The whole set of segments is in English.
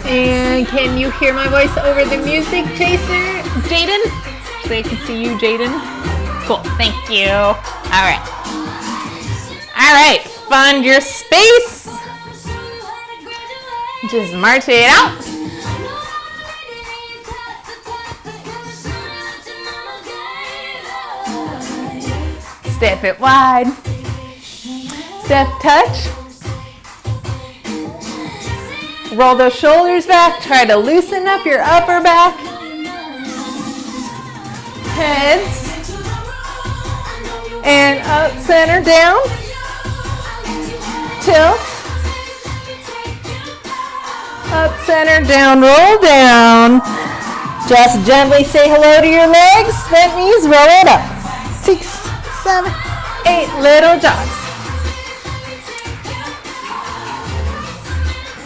And can you hear my voice over the music, Jason? Jaden? So I can see you, Jaden. Cool, thank you. All right. All right, find your space. Just march it out. Step it wide. Step touch. Roll those shoulders back. Try to loosen up your upper back. Heads. And up, center, down. Tilt. Up, center, down, roll down. Just gently say hello to your legs. Bent knees, roll it up. 6, 7, 8 little jogs.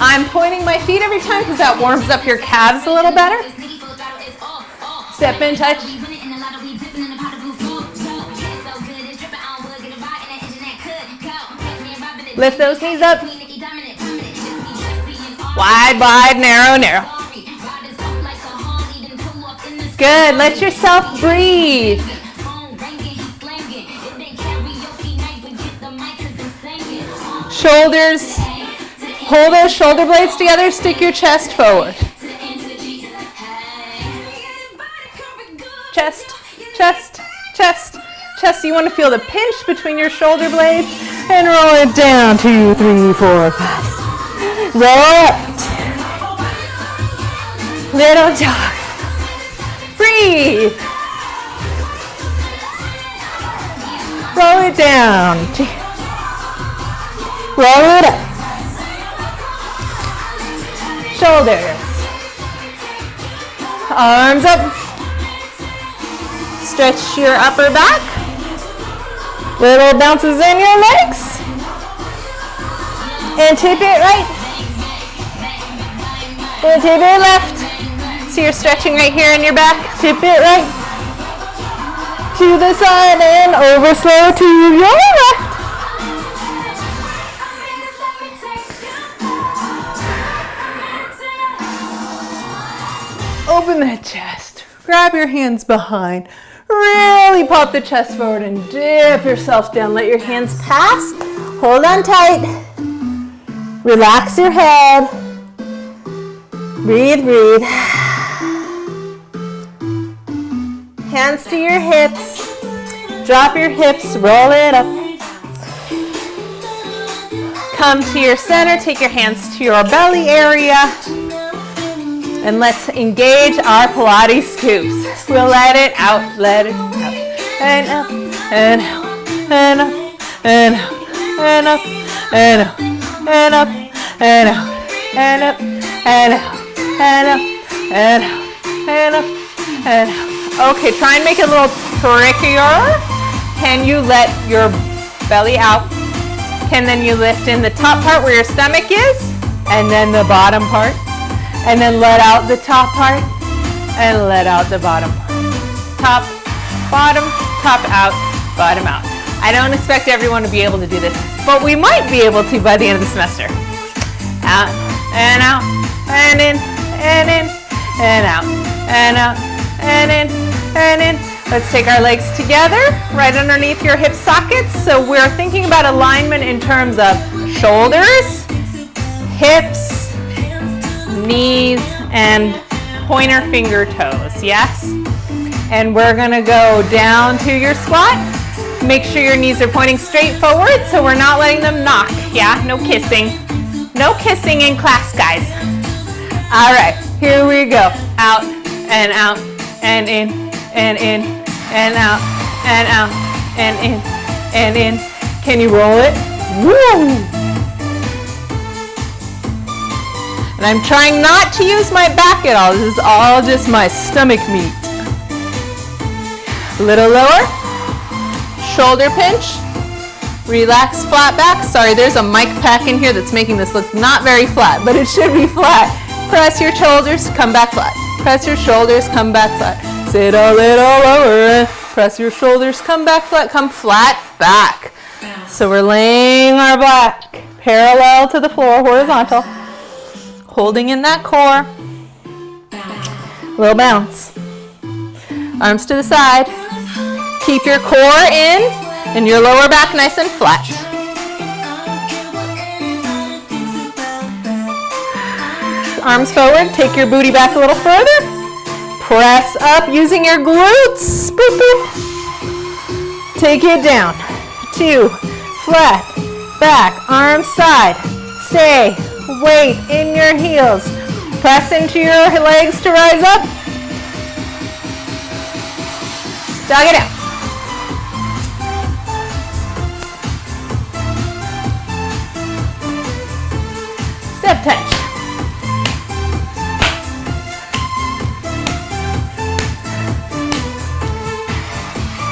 I'm pointing my feet every time because that warms up your calves a little better. Step in, touch. Lift those knees up. Wide, wide, narrow, narrow. Good, let yourself breathe. Shoulders, hold those shoulder blades together, stick your chest forward. Chest, chest, chest, chest. You want to feel the pinch between your shoulder blades and roll it down. 2, 3, 4, 5. Roll up. Little jog. Breathe. Roll it down. Roll it up. Shoulders. Arms up. Stretch your upper back. Little bounces in your legs. And tip it right. And tip it left. So you're stretching right here in your back. Tip it right. To the side and over slow to your left. Open that chest. Grab your hands behind. Really pop the chest forward and dip yourself down. Let your hands pass. Hold on tight. Relax your head. Breathe, breathe. Hands to your hips. Drop your hips, roll it up. Come to your center. Take your hands to your belly area. And let's engage our Pilates scoops. We'll let it out, let it out. And up, and out, and up, and out, and up, and out, and up, and out, and up, and out, and up, and out, and up, and out. Okay, try and make it a little trickier. Can you let your belly out? Can then you lift in the top part where your stomach is, and then the bottom part? And then let out the top part, and let out the bottom part. Top, bottom, top out, bottom out. I don't expect everyone to be able to do this, but we might be able to by the end of the semester. Out, and out, and in, and in, and out, and out, and in, and in. Let's take our legs together, right underneath your hip sockets. So we're thinking about alignment in terms of shoulders, hips, knees, and pointer finger toes, yes? And we're gonna go down to your squat. Make sure your knees are pointing straight forward so we're not letting them knock, yeah? No kissing. No kissing in class, guys. All right, here we go. Out, and out, and in, and in, and out, and out, and in, and in. Can you roll it? Woo! And I'm trying not to use my back at all. This is all just my stomach meat. A little lower. Shoulder pinch. Relax, flat back. Sorry, there's a mic pack in here that's making this look not very flat, but it should be flat. Press your shoulders, come back flat. Press your shoulders, come back flat. Sit a little lower. Press your shoulders, come back flat. Come flat back. So we're laying our back parallel to the floor, horizontal. Holding in that core. Little bounce. Arms to the side. Keep your core in and your lower back nice and flat. Arms forward. Take your booty back a little further. Press up using your glutes. Boop, boop. Take it down. 2. Flat. Back. Arms side. Stay. Weight in your heels. Press into your legs to rise up. Jog it out. Step touch.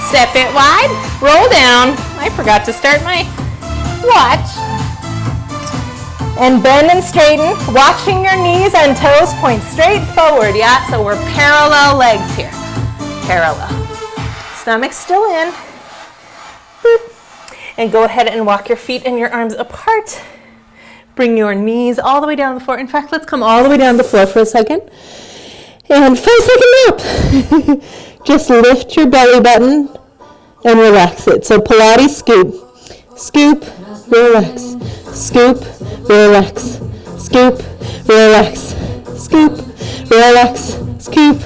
Step it wide. Roll down. I forgot to start my watch. And bend and straighten, watching your knees and toes point straight forward, yeah? So we're parallel legs here. Parallel. Stomach still in. Boop. And go ahead and walk your feet and your arms apart. Bring your knees all the way down the floor. In fact, let's come all the way down the floor for a second. And face like a map. Just lift your belly button and relax it. So Pilates scoop. Scoop, relax. Scoop, relax. Scoop, relax. Scoop, relax. Scoop,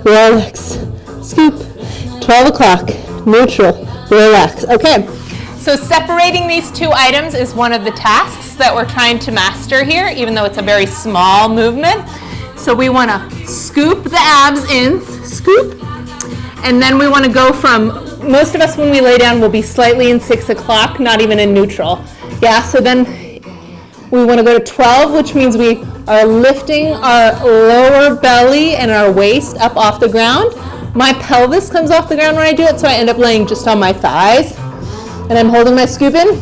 relax. Scoop. 12 o'clock, neutral, relax. Okay, so separating these two items is one of the tasks that we're trying to master here, even though it's a very small movement. So we want to scoop the abs in, scoop, and then we want to go from, most of us when we lay down will be slightly in 6 o'clock, not even in neutral. Yeah, so then we want to go to 12, which means we are lifting our lower belly and our waist up off the ground. My pelvis comes off the ground when I do it, so I end up laying just on my thighs. And I'm holding my scoop in.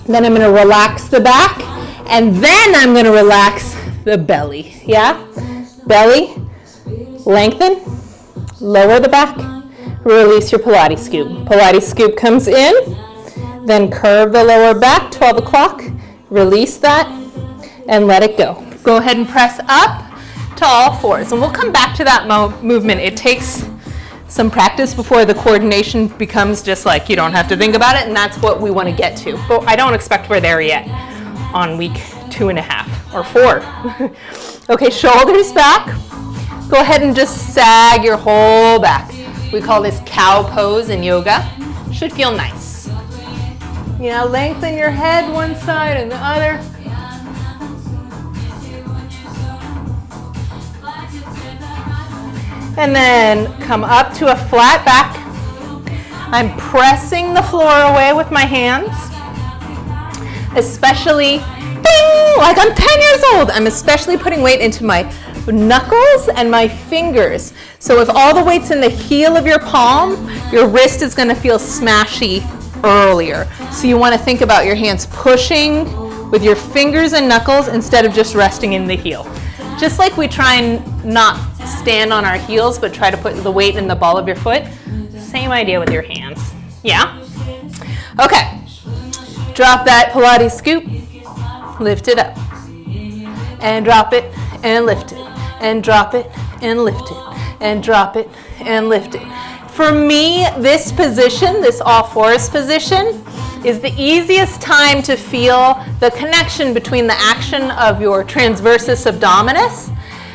Then I'm going to relax the back. And then I'm going to relax the belly. Yeah? Belly, lengthen, lower the back, release your Pilates scoop. Pilates scoop comes in, then curve the lower back, 12 o'clock, release that, and let it go. Go ahead and press up to all fours. And we'll come back to that movement. It takes some practice before the coordination becomes just like you don't have to think about it, and that's what we want to get to. But I don't expect we're there yet on week 2.5 or 4. Okay, shoulders back. Go ahead and just sag your whole back. We call this cow pose in yoga. Should feel nice. You know, lengthen your head one side and the other. And then come up to a flat back. I'm pressing the floor away with my hands, especially, bing, like I'm 10 years old. I'm especially putting weight into my knuckles and my fingers. So if all the weight's in the heel of your palm, your wrist is going to feel smashy earlier. So you want to think about your hands pushing with your fingers and knuckles instead of just resting in the heel. Just like we try and not stand on our heels, but try to put the weight in the ball of your foot. Same idea with your hands. Yeah? Okay. Drop that Pilates scoop. Lift it up. And drop it and lift it. And drop it and lift it. And drop it and lift it. For me, this position, this all fours position, is the easiest time to feel the connection between the action of your transversus abdominis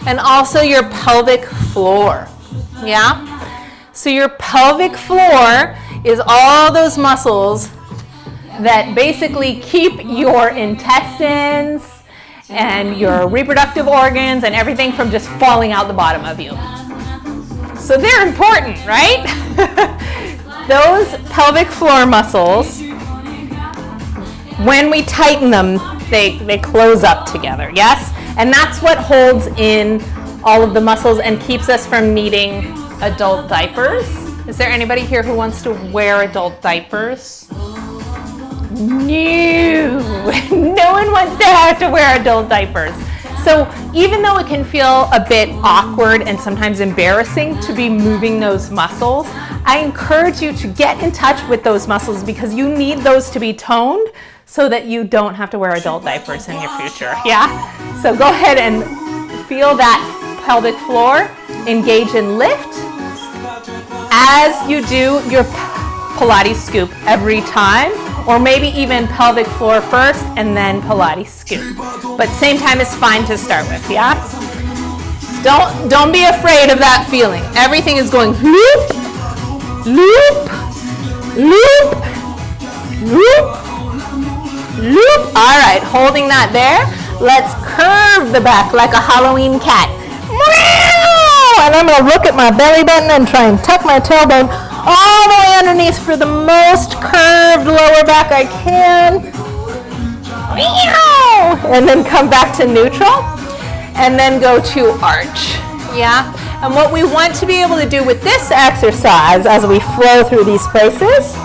and also your pelvic floor. Yeah? So your pelvic floor is all those muscles that basically keep your intestines and your reproductive organs and everything from just falling out the bottom of you. So they're important, right? Those pelvic floor muscles, when we tighten them, they close up together, yes? And that's what holds in all of the muscles and keeps us from needing adult diapers. Is there anybody here who wants to wear adult diapers? No, no one wants to have to wear adult diapers. So even though it can feel a bit awkward and sometimes embarrassing to be moving those muscles, I encourage you to get in touch with those muscles because you need those to be toned so that you don't have to wear adult diapers in your future, yeah? So go ahead and feel that pelvic floor engage and lift as you do your Pilates scoop every time, or maybe even pelvic floor first and then Pilates scoop. But same time is fine to start with, yeah? Don't be afraid of that feeling. Everything is going loop, loop, loop, loop, loop. All right, holding that there. Let's curve the back like a Halloween cat. And I'm gonna look at my belly button and try and tuck my tailbone all the way underneath for the most curved lower back I can. And then come back to neutral. And then go to arch, yeah? And what we want to be able to do with this exercise as we flow through these places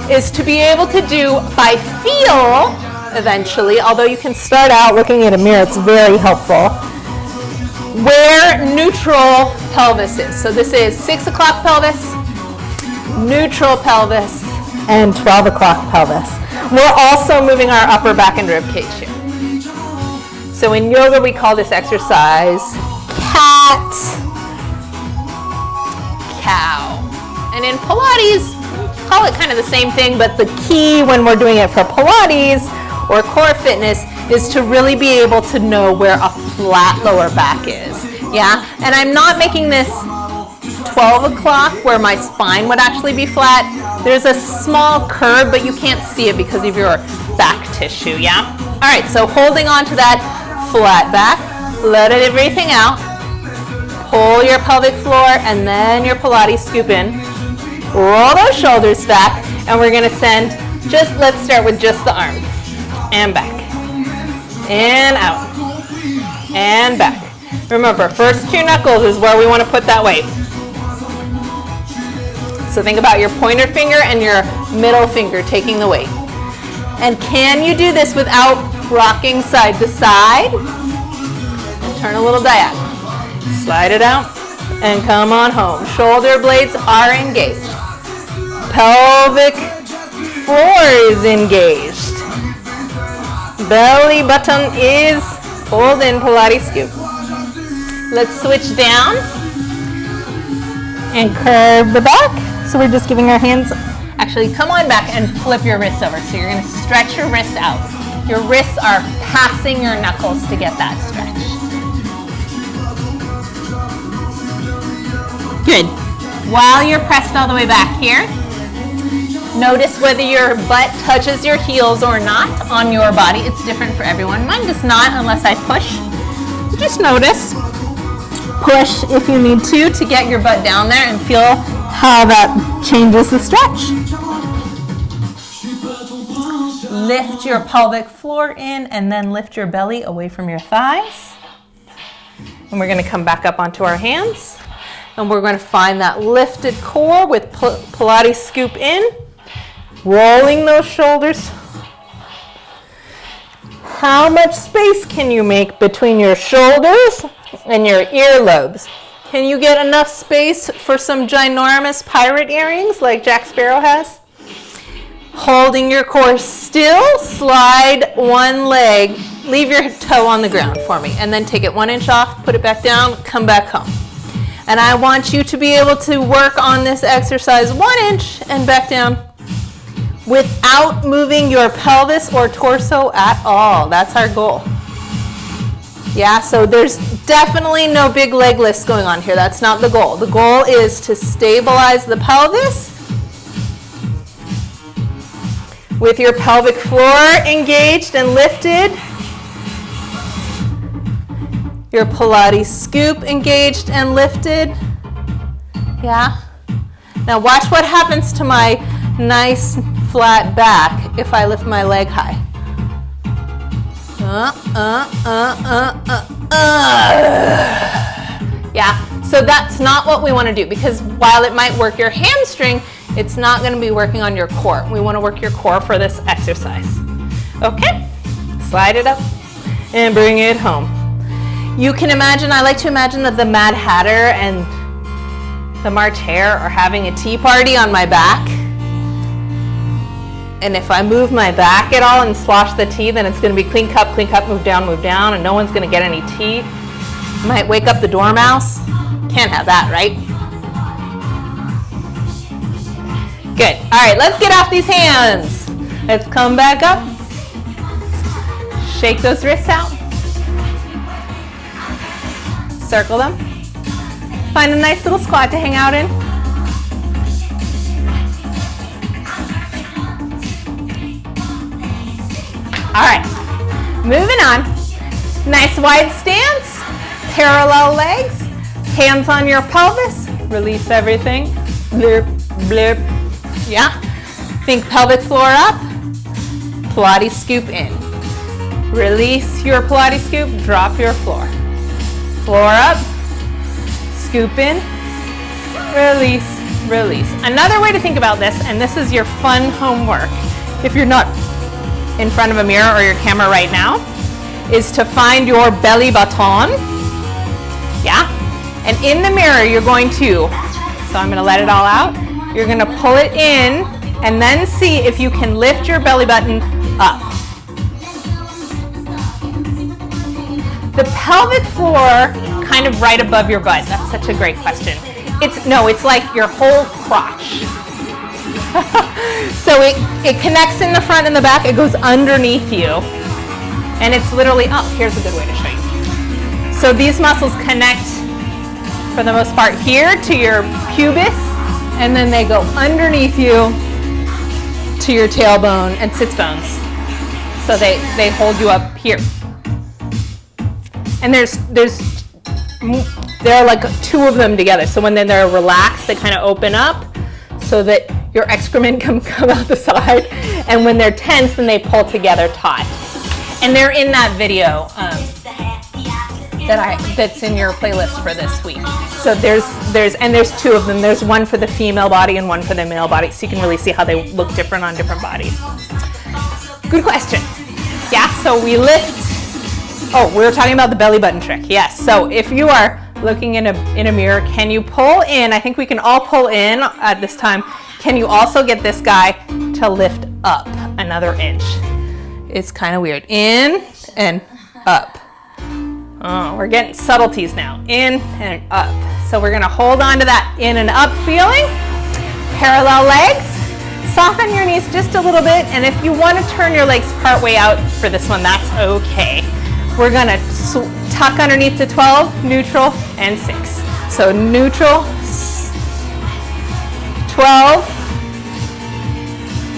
is to be able to do by feel eventually, although you can start out looking at a mirror, it's very helpful, where neutral pelvis is. So this is 6 o'clock pelvis, neutral pelvis, and 12 o'clock pelvis. We're also moving our upper back and rib cage here. So in yoga, we call this exercise cat, cow. And in Pilates, call it kind of the same thing, but the key when we're doing it for Pilates or core fitness is to really be able to know where a flat lower back is, yeah? And I'm not making this 12 o'clock where my spine would actually be flat. There's a small curve, but you can't see it because of your back tissue, yeah? All right, so holding on to that flat back, let everything out, pull your pelvic floor and then your Pilates scoop in, roll those shoulders back, and we're gonna send let's start with just the arm, and back, and out, and back. Remember, first 2 knuckles is where we wanna put that weight. So think about your pointer finger and your middle finger taking the weight. And can you do this without rocking side to side? And turn a little diagonal. Slide it out and come on home. Shoulder blades are engaged. Pelvic floor is engaged. Belly button is pulled in Pilates scoop. Let's switch down and curve the back. So we're just giving our hands. Actually, come on back and flip your wrists over. So you're going to stretch your wrists out. Your wrists are passing your knuckles to get that stretch. Good. While you're pressed all the way back here, notice whether your butt touches your heels or not on your body. It's different for everyone. Mine does not unless I push. So just notice. Push if you need to get your butt down there and feel how that changes the stretch. Lift your pelvic floor in and then lift your belly away from your thighs. And we're going to come back up onto our hands. And we're going to find that lifted core with Pilates scoop in. Rolling those shoulders. How much space can you make between your shoulders and your earlobes? Can you get enough space for some ginormous pirate earrings like Jack Sparrow has? Holding your core still, slide one leg, leave your toe on the ground for me, and then take it 1 inch off, put it back down, come back home. And I want you to be able to work on this exercise 1 inch and back down without moving your pelvis or torso at all. That's our goal. Yeah, so there's definitely no big leg lifts going on here. That's not the goal. The goal is to stabilize the pelvis with your pelvic floor engaged and lifted. Your Pilates scoop engaged and lifted. Yeah. Now watch what happens to my nice flat back if I lift my leg high. Yeah, so that's not what we want to do, because while it might work your hamstring, it's not going to be working on your core. We want to work your core for this exercise. Okay, slide it up and bring it home. You can imagine, I like to imagine that the Mad Hatter and the Martyr are having a tea party on my back. And if I move my back at all and slosh the tea, then it's going to be clean cup, move down, and no one's going to get any tea. Might wake up the dormouse. Can't have that, right? Good. All right, let's get off these hands. Let's come back up. Shake those wrists out. Circle them. Find a nice little squat to hang out in. All right, moving on. Nice wide stance, parallel legs, hands on your pelvis, release everything, blip, blip, yeah. Think pelvic floor up, Pilates scoop in. Release your Pilates scoop, drop your floor. Floor up, scoop in, release, release. Another way to think about this, and this is your fun homework, if you're not in front of a mirror or your camera right now, is to find your belly button, yeah? And in the mirror, you're going to, so I'm gonna let it all out, you're gonna pull it in and then see if you can lift your belly button up. The pelvic floor kind of right above your butt. That's such a great question. It's like your whole crotch. So it connects in the front and the back, it goes underneath you, and it's literally, oh, here's a good way to show you. So these muscles connect, for the most part, here to your pubis, and then they go underneath you to your tailbone and sits bones. So they hold you up here. And there are like two of them together. So when they're relaxed, they kind of open up so that your excrement can come out the side. And when they're tense, then they pull together taut. And they're in that video that's in your playlist for this week. So there's two of them. There's one for the female body and one for the male body. So you can really see how they look different on different bodies. Good question. Yeah, so we lift. Oh, we were talking about the belly button trick. Yes, so if you are looking in a mirror, can you pull in? I think we can all pull in at this time. Can you also get this guy to lift up another inch? It's kind of weird. In and up. Oh, we're getting subtleties now. In and up. So we're gonna hold on to that in and up feeling. Parallel legs. Soften your knees just a little bit, and if you want to turn your legs part way out for this one, that's okay. We're gonna tuck underneath the 12, neutral, and 6. So neutral, 12,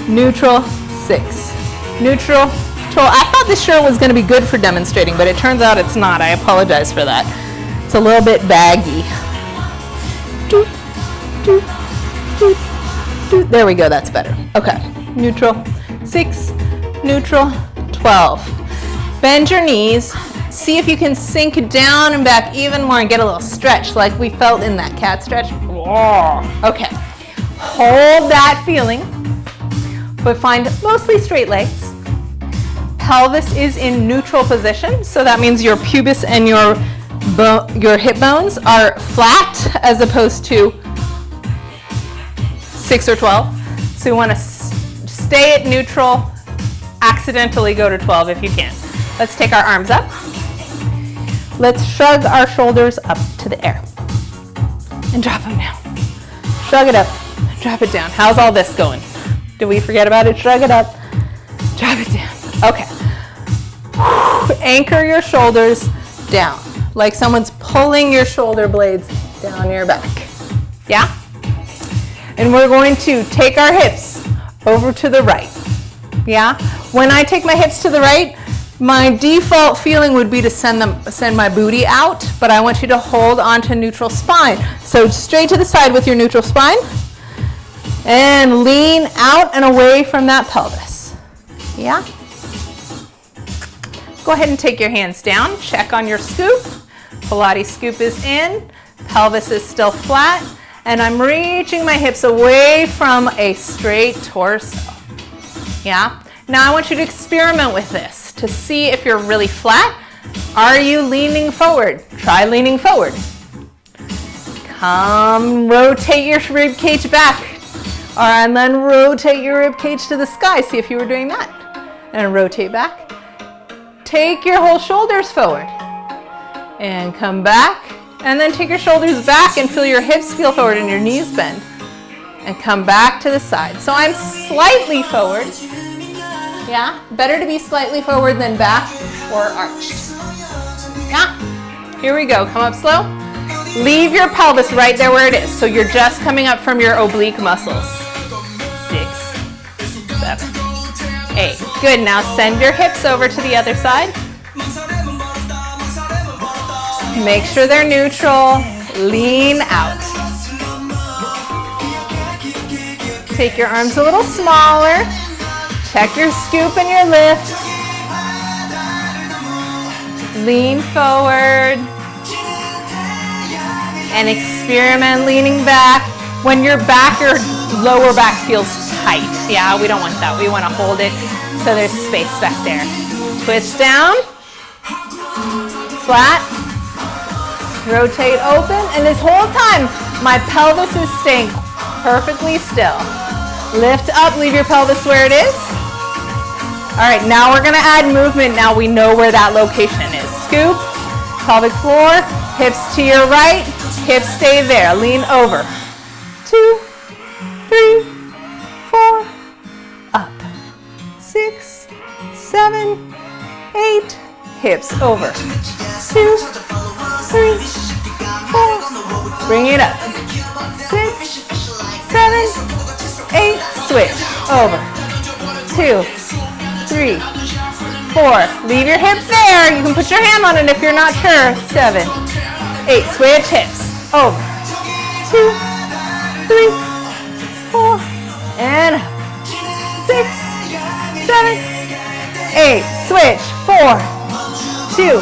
neutral, 6. Neutral, 12. I thought this shirt was gonna be good for demonstrating, but it turns out it's not. I apologize for that. It's a little bit baggy. Doot, doot, doot, doot. There we go, that's better. Okay, neutral, 6, neutral, 12. Bend your knees. See if you can sink down and back even more and get a little stretch like we felt in that cat stretch. Okay, hold that feeling, but find mostly straight legs. Pelvis is in neutral position, so that means your pubis and your hip bones are flat as opposed to 6 or 12. So you want to stay at neutral, accidentally go to 12 if you can. Let's take our arms up. Let's shrug our shoulders up to the air and drop them down. Shrug it up, drop it down. How's all this going? Did we forget about it? Shrug it up, drop it down. Okay. Anchor your shoulders down, like someone's pulling your shoulder blades down your back. Yeah? And we're going to take our hips over to the right. Yeah? When I take my hips to the right, my default feeling would be to send my booty out, but I want you to hold onto neutral spine. So straight to the side with your neutral spine, and lean out and away from that pelvis. Yeah? Go ahead and take your hands down, check on your scoop. Pilates scoop is in, pelvis is still flat, and I'm reaching my hips away from a straight torso. Yeah? Now I want you to experiment with this to see if you're really flat. Are you leaning forward? Try leaning forward. Come, rotate your rib cage back. All right, and then rotate your rib cage to the sky. See if you were doing that. And rotate back. Take your whole shoulders forward. And come back. And then take your shoulders back and feel your hips feel forward and your knees bend. And come back to the side. So I'm slightly forward. Yeah, better to be slightly forward than back or arched. Yeah, here we go. Come up slow. Leave your pelvis right there where it is. So you're just coming up from your oblique muscles. 6, 7, 8. Good. Now send your hips over to the other side. Make sure they're neutral. Lean out. Take your arms a little smaller. Check your scoop and your lift. Lean forward. And experiment leaning back. When you're back, your lower back feels tight. Yeah, we don't want that. We want to hold it so there's space back there. Twist down. Flat. Rotate open. And this whole time, my pelvis is staying perfectly still. Lift up. Leave your pelvis where it is. All right, now we're gonna add movement. Now we know where that location is. Scoop, pelvic floor, hips to your right, hips stay there. Lean over. 2, 3, 4, up. 6, 7, 8, hips over. 2, 3, 4, bring it up. 6, 7, 8, switch, over. 2, 3, 4. Leave your hip there. You can put your hand on it if you're not sure. 7, 8. Switch hips. Over. 2, 3, 4. And up. 6, 7, 8. Switch. 4, 2,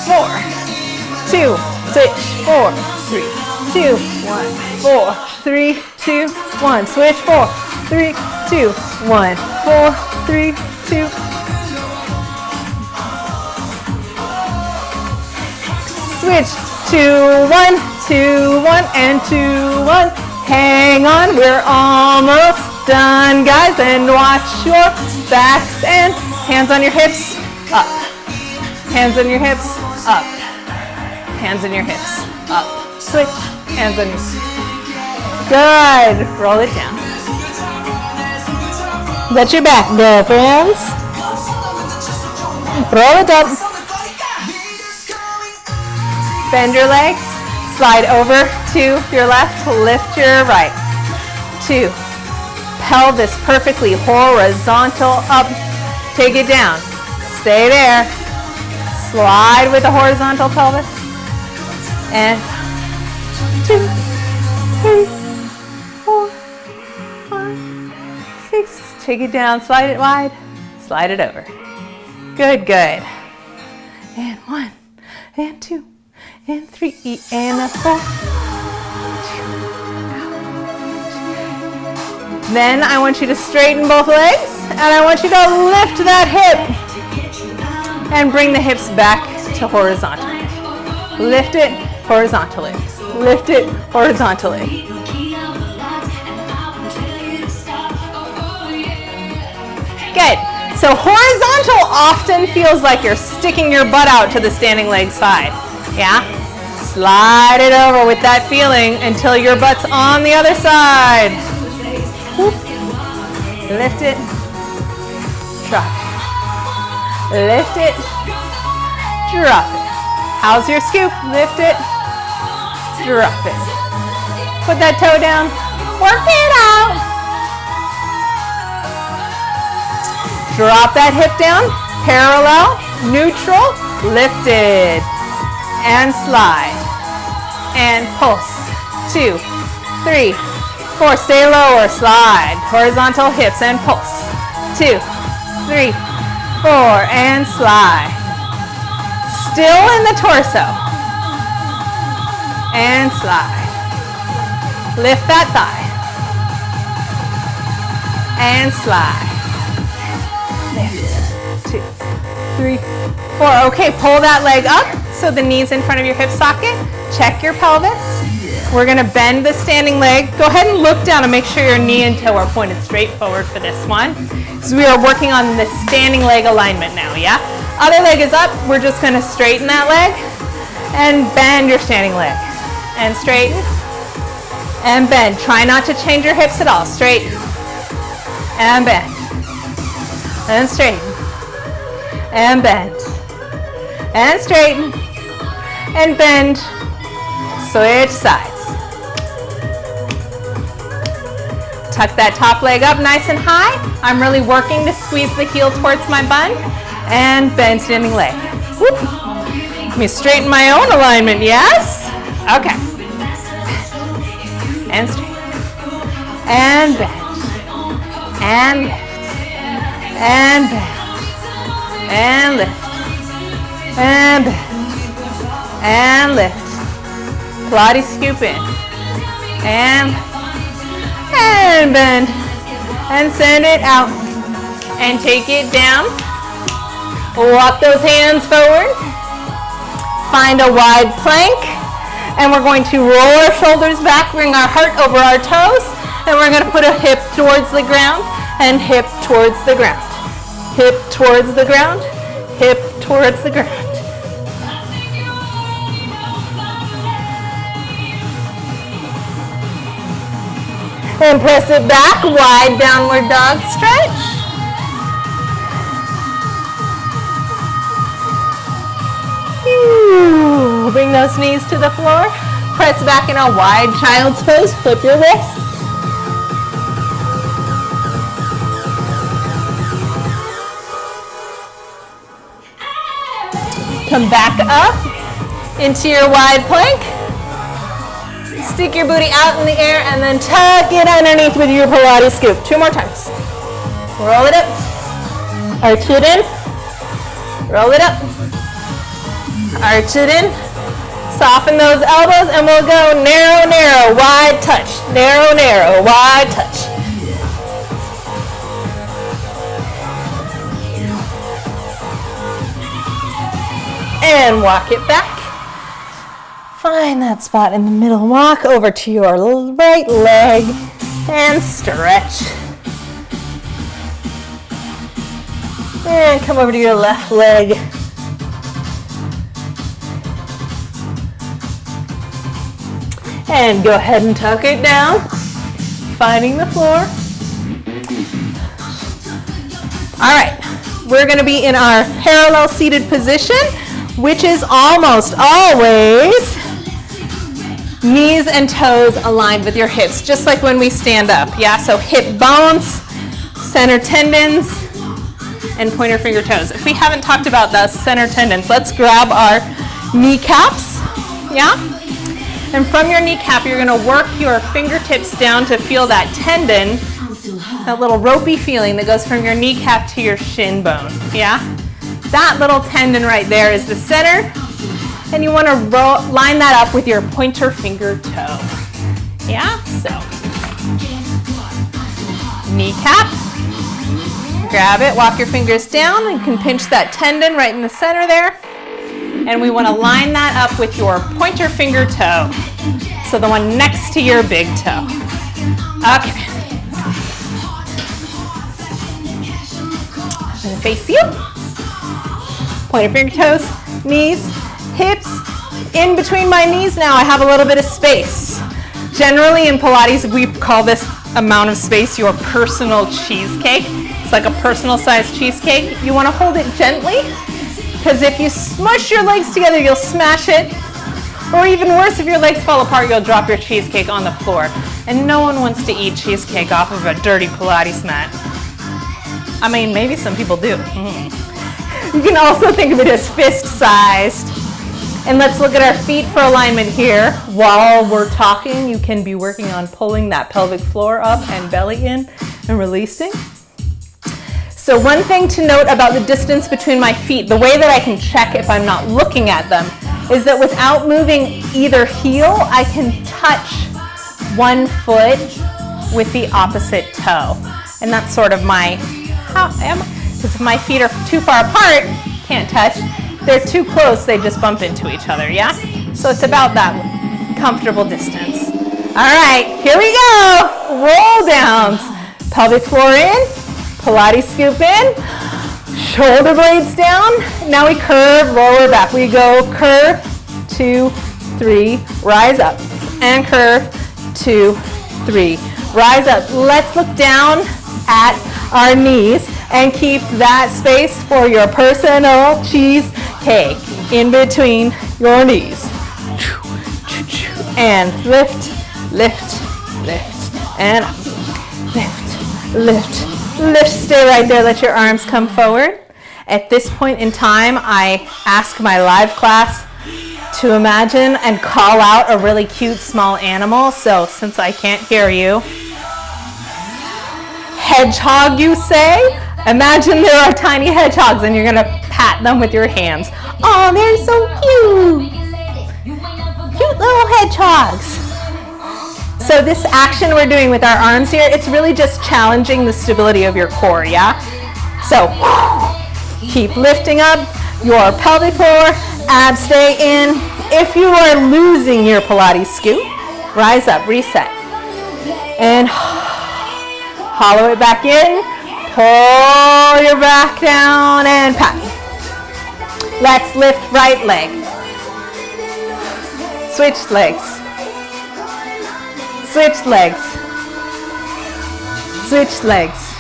4, 2. Switch. 4, 3, 2, 1. 4, 3, 2, 1. Switch. 4, 3, 2, 1. 4, 3, 2. Switch. 2, 1, 2, 1, and 2, 1. Hang on, we're almost done, guys. And watch your backs and hands on your hips, up. Hands on your hips, up. Hands on your hips, up. Switch. Hands on your hips. Good. Roll it down. Let your back go, friends. Roll it up. Bend your legs. Slide over to your left. Lift your right. 2. Pelvis perfectly horizontal up. Take it down. Stay there. Slide with the horizontal pelvis. And 2, 3, 4, 5, 6. Take it down, slide it wide, slide it over. Good, good. And 1, and 2, and 3, and a 4. Then I want you to straighten both legs, and I want you to lift that hip and bring the hips back to horizontally. Lift it horizontally. Lift it horizontally. Good. So horizontal often feels like you're sticking your butt out to the standing leg side. Yeah? Slide it over with that feeling until your butt's on the other side. Whoop. Lift it. Drop it. Lift it. Drop it. How's your scoop? Lift it. Drop it. Put that toe down. Work it out. Drop that hip down. Parallel. Neutral. Lifted. And slide. And pulse. 2, 3, 4. Stay lower. Slide. Horizontal hips and pulse. 2, 3, 4. And slide. Still in the torso. And slide. Lift that thigh. And slide. Lift. 2, 3, 4. Okay, pull that leg up so the knee's in front of your hip socket. Check your pelvis. We're gonna bend the standing leg. Go ahead and look down and make sure your knee and toe are pointed straight forward for this one. So we are working on the standing leg alignment now, yeah? Other leg is up. We're just gonna straighten that leg and bend your standing leg. And straighten and bend. Try not to change your hips at all. Straighten and bend. And straighten and bend. And straighten and bend. Switch sides. Tuck that top leg up nice and high. I'm really working to squeeze the heel towards my bun. And bend standing leg. Whoop. Let me straighten my own alignment, yes? Okay. And straight. And bend. And lift. And bend. And lift. And bend. And lift. Pilates scoop in. And bend. And send it out. And take it down. Walk those hands forward. Find a wide plank. And we're going to roll our shoulders back, bring our heart over our toes. And we're going to put a hip towards the ground and hip towards the ground. Hip towards the ground. Hip towards the ground. And press it back, wide downward dog stretch. Bring those knees to the floor. Press back in a wide child's pose. Flip your wrists. Come back up into your wide plank. Stick your booty out in the air and then tuck it underneath with your Pilates scoop. 2 more times. Roll it up. Arch it in. Roll it up. Arch it in. Soften those elbows and we'll go narrow, narrow, wide touch. Narrow, narrow, wide touch. And walk it back. Find that spot in the middle. Walk over to your right leg and stretch. And come over to your left leg. And go ahead and tuck it down, finding the floor. All right, we're gonna be in our parallel seated position, which is almost always knees and toes aligned with your hips, just like when we stand up, yeah? So hip bones, center tendons, and pointer finger toes. If we haven't talked about the center tendons, let's grab our kneecaps, yeah? And from your kneecap, you're gonna work your fingertips down to feel that tendon, that little ropey feeling that goes from your kneecap to your shin bone, yeah? That little tendon right there is the center, and you wanna line that up with your pointer finger toe, yeah? So, kneecap, grab it, walk your fingers down, and you can pinch that tendon right in the center there. And we want to line that up with your pointer finger toe. So the one next to your big toe. Okay. I'm going to face you. Pointer finger toes, knees, hips. In between my knees now I have a little bit of space. Generally in Pilates we call this amount of space your personal cheesecake. It's like a personal sized cheesecake. You want to hold it gently. Because if you smush your legs together, you'll smash it. Or even worse, if your legs fall apart, you'll drop your cheesecake on the floor. And no one wants to eat cheesecake off of a dirty Pilates mat. I mean, maybe some people do. You can also think of it as fist-sized. And let's look at our feet for alignment here. While we're talking, you can be working on pulling that pelvic floor up and belly in and releasing. So one thing to note about the distance between my feet, the way that I can check if I'm not looking at them, is that without moving either heel, I can touch one foot with the opposite toe. And that's sort of my, because if my feet are too far apart, can't touch. If they're too close, they just bump into each other, yeah? So it's about that comfortable distance. All right, here we go. Roll downs. Pelvic floor in, Pilates scoop in, shoulder blades down. Now we curve lower back. We go curve, 2, 3, rise up, and curve, 2, 3, rise up. Let's look down at our knees and keep that space for your personal cheesecake in between your knees. And lift, lift, lift, and up. Lift, lift, lift. Stay right there. Let your arms come forward. At this point in time, I ask my live class to imagine and call out a really cute small animal. So since I can't hear you, hedgehog, you say? Imagine there are tiny hedgehogs and you're gonna pat them with your hands. Oh, they're so cute. Cute little hedgehogs. So this action we're doing with our arms here, it's really just challenging the stability of your core, yeah? So keep lifting up your pelvic floor, abs stay in. If you are losing your Pilates scoop, rise up, reset. And hollow it back in, pull your back down and pat. Let's lift right leg. Switch legs. Switch legs. Switch legs.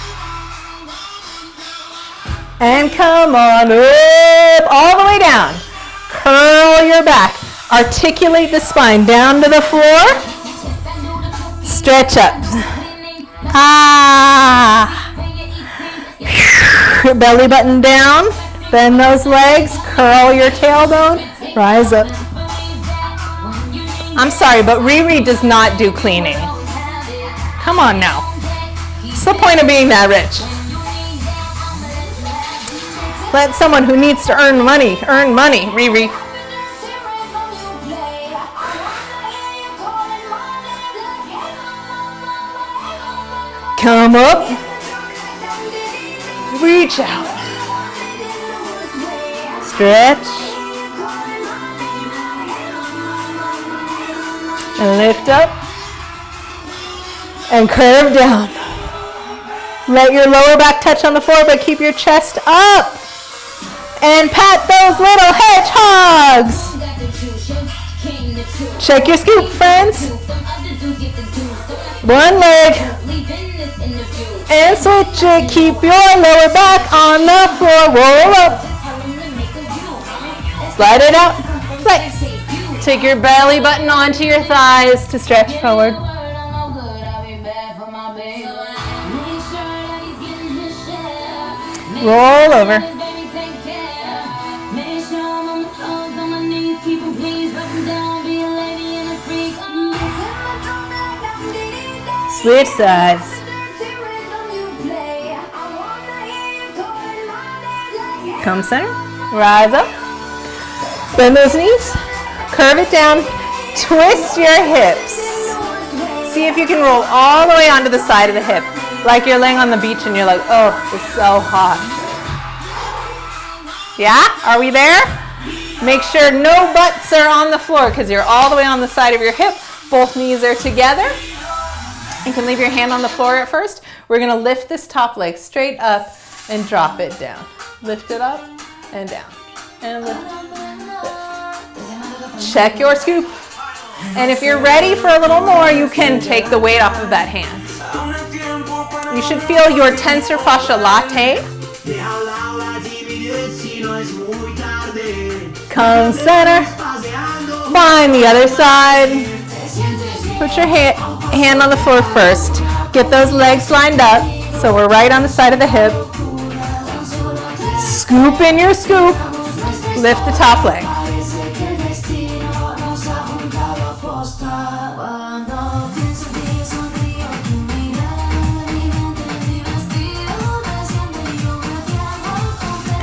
And come on up, all the way down. Curl your back. Articulate the spine down to the floor. Stretch up. Ah. Belly button down. Bend those legs. Curl your tailbone. Rise up. I'm sorry, but Riri does not do cleaning. Come on now. What's the point of being that rich? Let someone who needs to earn money, Riri. Come up. Reach out. Stretch. And lift up. And curve down. Let your lower back touch on the floor, but keep your chest up. And pat those little hedgehogs. Check your scoop, friends. One leg. And switch it. Keep your lower back on the floor. Roll up. Slide it out. Flex. Take your belly button onto your thighs to stretch forward. Roll over. Switch sides. Come center. Rise up. Bend those knees. Curve it down. Twist your hips. See if you can roll all the way onto the side of the hip. Like you're laying on the beach and you're like, oh, it's so hot. Yeah? Are we there? Make sure no butts are on the floor because you're all the way on the side of your hip. Both knees are together. You can leave your hand on the floor at first. We're going to lift this top leg straight up and drop it down. Lift it up and down. And lift. Check your scoop. And if you're ready for a little more, you can take the weight off of that hand. You should feel your tensor fascia latte. Come center. Find the other side. Put your hand on the floor first. Get those legs lined up so we're right on the side of the hip. Scoop in your scoop. Lift the top leg.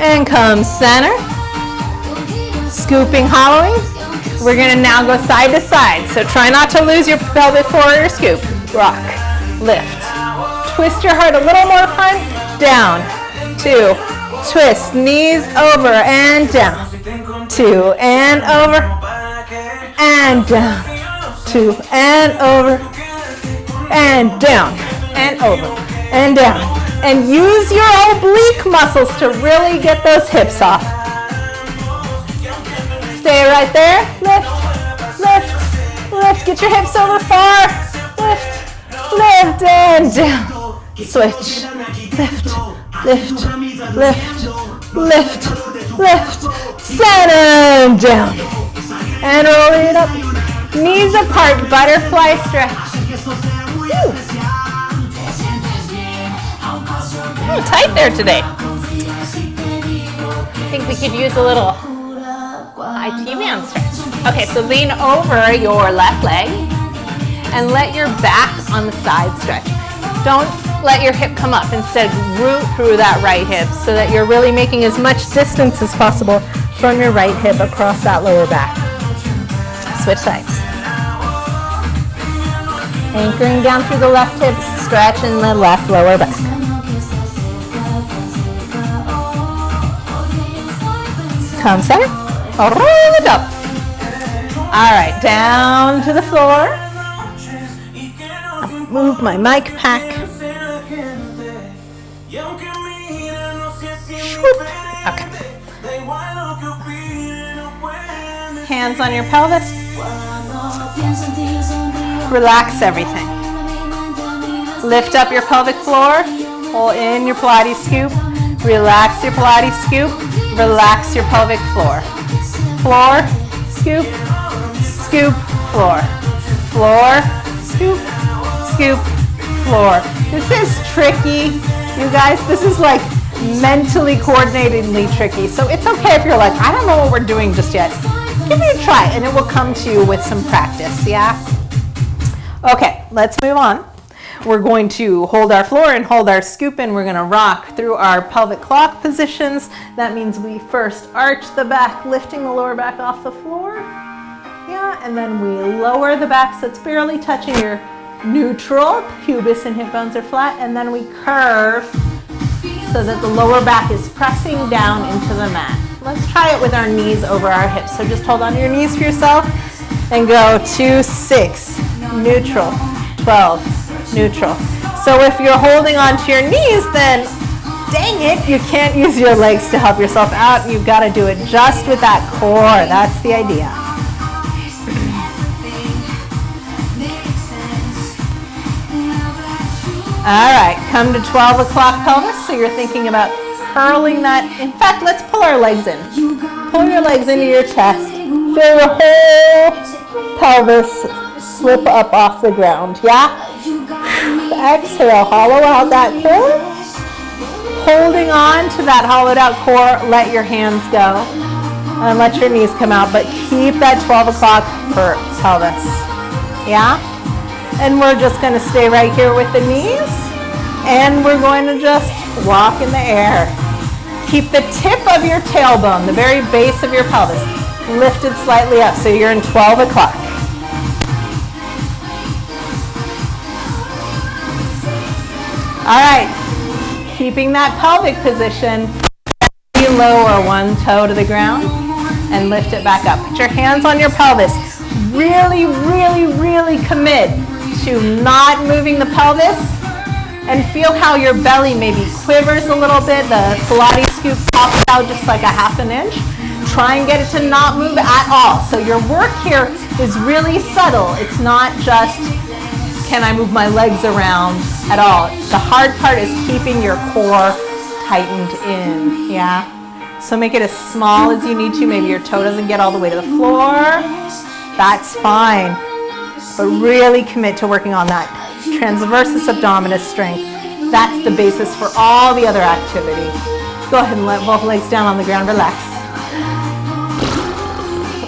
And come center. Scooping, hollowing. We're going to now go side to side. So try not to lose your pelvic floor or your scoop. Rock. Lift. Twist your heart a little more front. Down. 2. Twist. Knees over and down. 2. And over. And down. 2, and over, and down, and over, and down. And use your oblique muscles to really get those hips off. Stay right there. Lift, lift, lift. Get your hips over far. Lift, lift, and down. Switch. Lift, lift, lift, lift, lift. Center and down. And roll it up. Knees apart, butterfly stretch. Oh, tight there today. I think we could use a little IT band stretch. Okay, so lean over your left leg and let your back on the side stretch. Don't let your hip come up. Instead, root through that right hip so that you're really making as much distance as possible from your right hip across that lower back. Switch sides. Anchoring down through the left hip, stretch in the left lower back. Come center, roll it up. All right, down to the floor. Move my mic pack. Okay. Hands on your pelvis. Relax everything. Lift up your pelvic floor. Pull in your Pilates scoop. Relax your Pilates scoop. Relax your pelvic floor. Floor, scoop, scoop, floor. Floor, scoop, scoop, floor. This is tricky, you guys. This is like mentally coordinatedly tricky. So it's okay if you're like, I don't know what we're doing just yet. Give it a try and it will come to you with some practice, yeah? Okay, let's move on. We're going to hold our floor and hold our scoop, and we're going to rock through our pelvic clock positions. That means we first arch the back, lifting the lower back off the floor. Yeah, and then we lower the back so it's barely touching your neutral. Pubis and hip bones are flat, and then we curve so that the lower back is pressing down into the mat. Let's try it with our knees over our hips. So just hold on to your knees for yourself and go 2, 6, neutral, 12, neutral. So if you're holding on to your knees, then dang it, you can't use your legs to help yourself out. You've got to do it just with that core. That's the idea. All right, come to 12 o'clock pelvis. So you're thinking about curling that. In fact, let's pull our legs in. Pull your legs into your chest. Feel your whole pelvis slip up off the ground, yeah? Exhale, hollow out that core. Holding on to that hollowed out core, let your hands go. And let your knees come out, but keep that 12 o'clock for pelvis, yeah? And we're just gonna stay right here with the knees, and we're going to just walk in the air. Keep the tip of your tailbone, the very base of your pelvis, lifted slightly up, so you're in 12 o'clock. All right, keeping that pelvic position, you lower one toe to the ground and lift it back up. Put your hands on your pelvis. Really, really, really commit to not moving the pelvis, and feel how your belly maybe quivers a little bit. The Pilates scoop pops out just like a half an inch. Try and get it to not move at all. So your work here is really subtle. It's not just, can I move my legs around at all? The hard part is keeping your core tightened in, yeah? So make it as small as you need to. Maybe your toe doesn't get all the way to the floor. That's fine. But really commit to working on that transversus abdominis strength. That's the basis for all the other activity. Go ahead and let both legs down on the ground. Relax.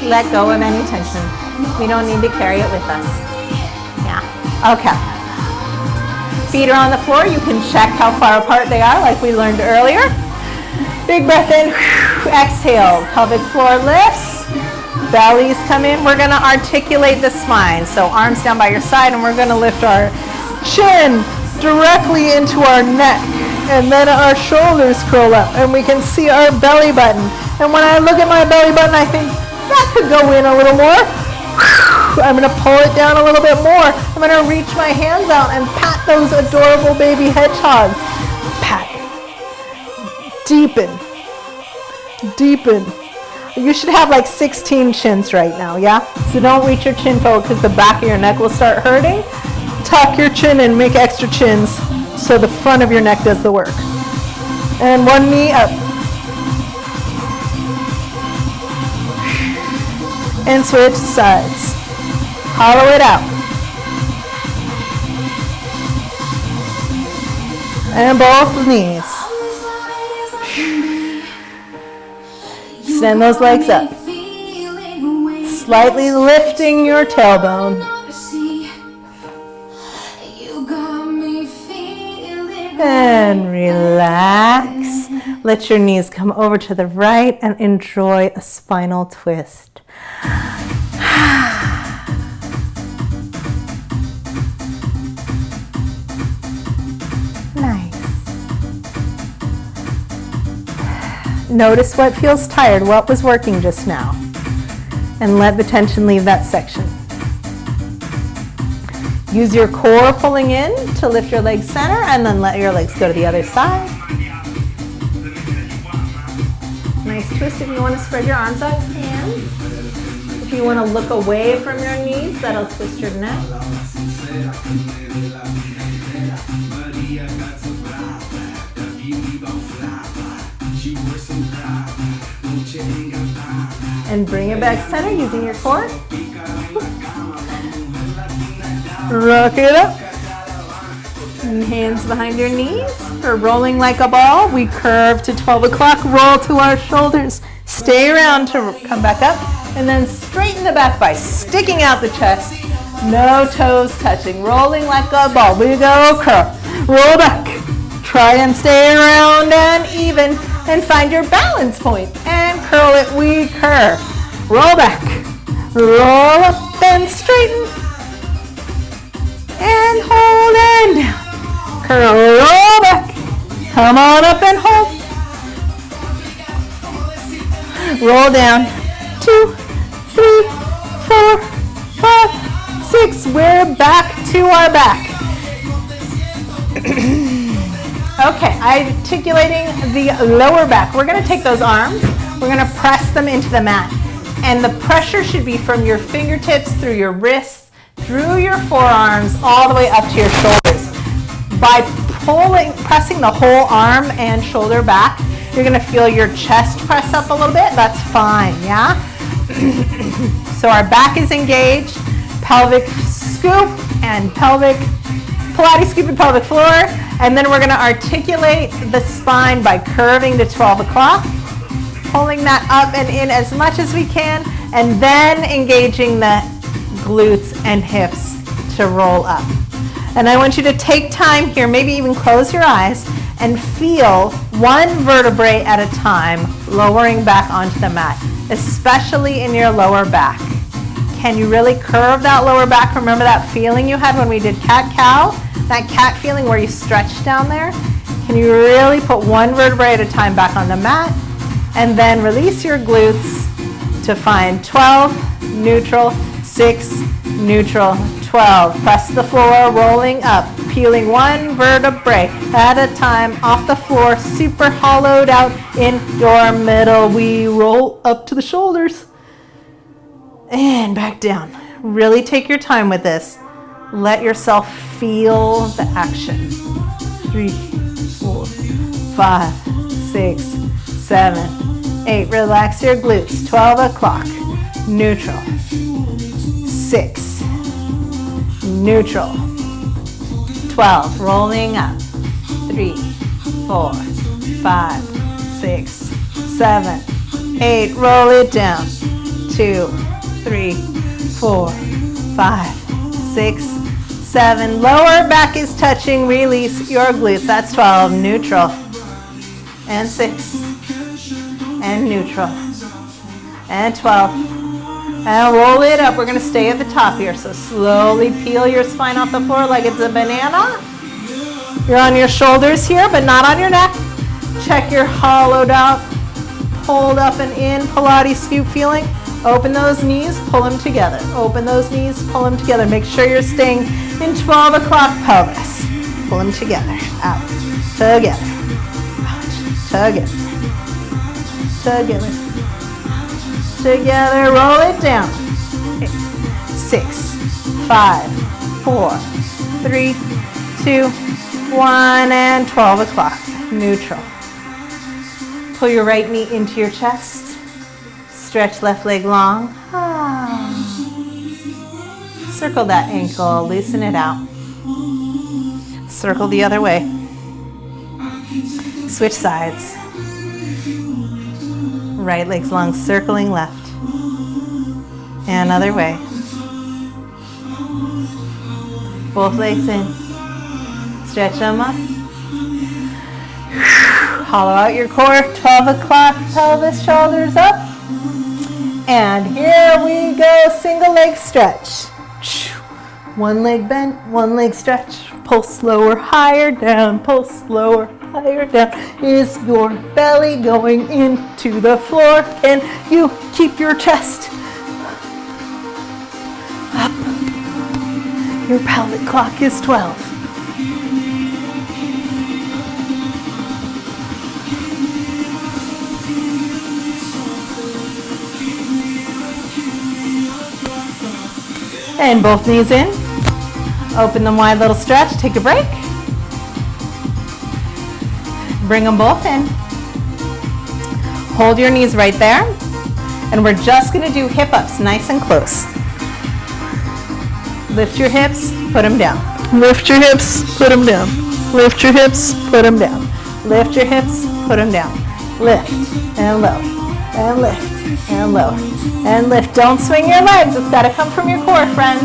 Let go of any tension. We don't need to carry it with us. Yeah. Okay. Feet are on the floor. You can check how far apart they are, like we learned earlier. Big breath in. Exhale. Pelvic floor lifts. Bellies come in. We're going to articulate the spine. So arms down by your side, and we're going to lift our chin directly into our neck. And then our shoulders curl up, and we can see our belly button. And when I look at my belly button, I think that could go in a little more. I'm gonna pull it down a little bit more. I'm gonna reach my hands out and pat those adorable baby hedgehogs. Pat. Deepen. Deepen. You should have like 16 chins right now, yeah? So don't reach your chin forward because the back of your neck will start hurting. Tuck your chin and make extra chins so the front of your neck does the work. And one knee up. And switch sides. Hollow it out. And both knees. Extend those legs up. Slightly lifting your tailbone. And relax. Let your knees come over to the right and enjoy a spinal twist. Nice. Notice what feels tired, what was working just now, and let the tension leave that section. Use your core pulling in to lift your legs center, and then let your legs go to the other side. Nice twist. If you want to spread your arms out, you can. If you want to look away from your knees, that'll twist your neck. And bring it back center using your core. Rock it up. And hands behind your knees. We're rolling like a ball. We curve to 12 o'clock. Roll to our shoulders. Stay around to come back up. And then straighten the back by sticking out the chest. No toes touching. Rolling like a ball. We go curl. Roll back. Try and stay around and even. And find your balance point. And curl it. We curve. Roll back. Roll up and straighten. And hold and down. Curl, roll back. Come on up and hold. Roll down. 2, 3, 4, 5, 6. We're back to our back. Okay, articulating the lower back. We're going to take those arms. We're going to press them into the mat. And the pressure should be from your fingertips through your wrists, through your forearms, all the way up to your shoulders. By pressing the whole arm and shoulder back, you're going to feel your chest press up a little bit. That's fine, yeah? So our back is engaged, pelvic scoop and pelvic, Pilates scoop and pelvic floor. And then we're going to articulate the spine by curving to 12 o'clock, pulling that up and in as much as we can, and then engaging the glutes and hips to roll up. And I want you to take time here, maybe even close your eyes, and feel one vertebrae at a time lowering back onto the mat, especially in your lower back. Can you really curve that lower back? Remember that feeling you had when we did cat-cow? That cat feeling where you stretch down there? Can you really put one vertebrae at a time back on the mat? And then release your glutes to find 12, neutral, 6, neutral, 12. Press the floor, rolling up, peeling one vertebrae at a time off the floor, super hollowed out in your middle. We roll up to the shoulders and back down. Really take your time with this. Let yourself feel the action. 3, 4, 5, 6, 7, 8. Relax your glutes. 12 o'clock. Neutral. 6. Neutral. 12. Rolling up. 3, 4, 5, 6, 7, 8. Roll it down. 2, 3, 4, 5, 6, 7. Lower back is touching. Release your glutes. That's 12. Neutral. And 6. And neutral. And 12. And roll it up. We're going to stay at the top here. So slowly peel your spine off the floor like it's a banana. You're on your shoulders here, but not on your neck. Check your hollowed out, hold up and in, Pilates scoop feeling. Open those knees, pull them together. Open those knees, pull them together. Make sure you're staying in 12 o'clock pelvis. Pull them together, out, together, out, together, together, together. Roll it down. 6, 5, 4, 3, 2, 1, and 12 o'clock, neutral. Pull your right knee into your chest. Stretch left leg long. Circle that ankle, loosen it out. Circle the other way. Switch sides. Right leg's long, circling left. And other way. Both legs in. Stretch them up. Hollow out your core. 12 o'clock, pelvis, shoulders up. And here we go, single leg stretch. One leg bent, one leg stretch. Pull slower, higher down, pull slower, higher down. Is your belly going into the floor? Can you keep your chest up? Your pelvic clock is 12. And both knees in. Open them wide, little stretch. Take a break. Bring them both in. Hold your knees right there. And we're just going to do hip ups, nice and close. Lift your hips, put them down. Lift your hips, put them down. Lift your hips, put them down. Lift your hips, put them down. Lift and low, and lift and low, and lift. Don't swing your legs. It's got to come from your core, friends.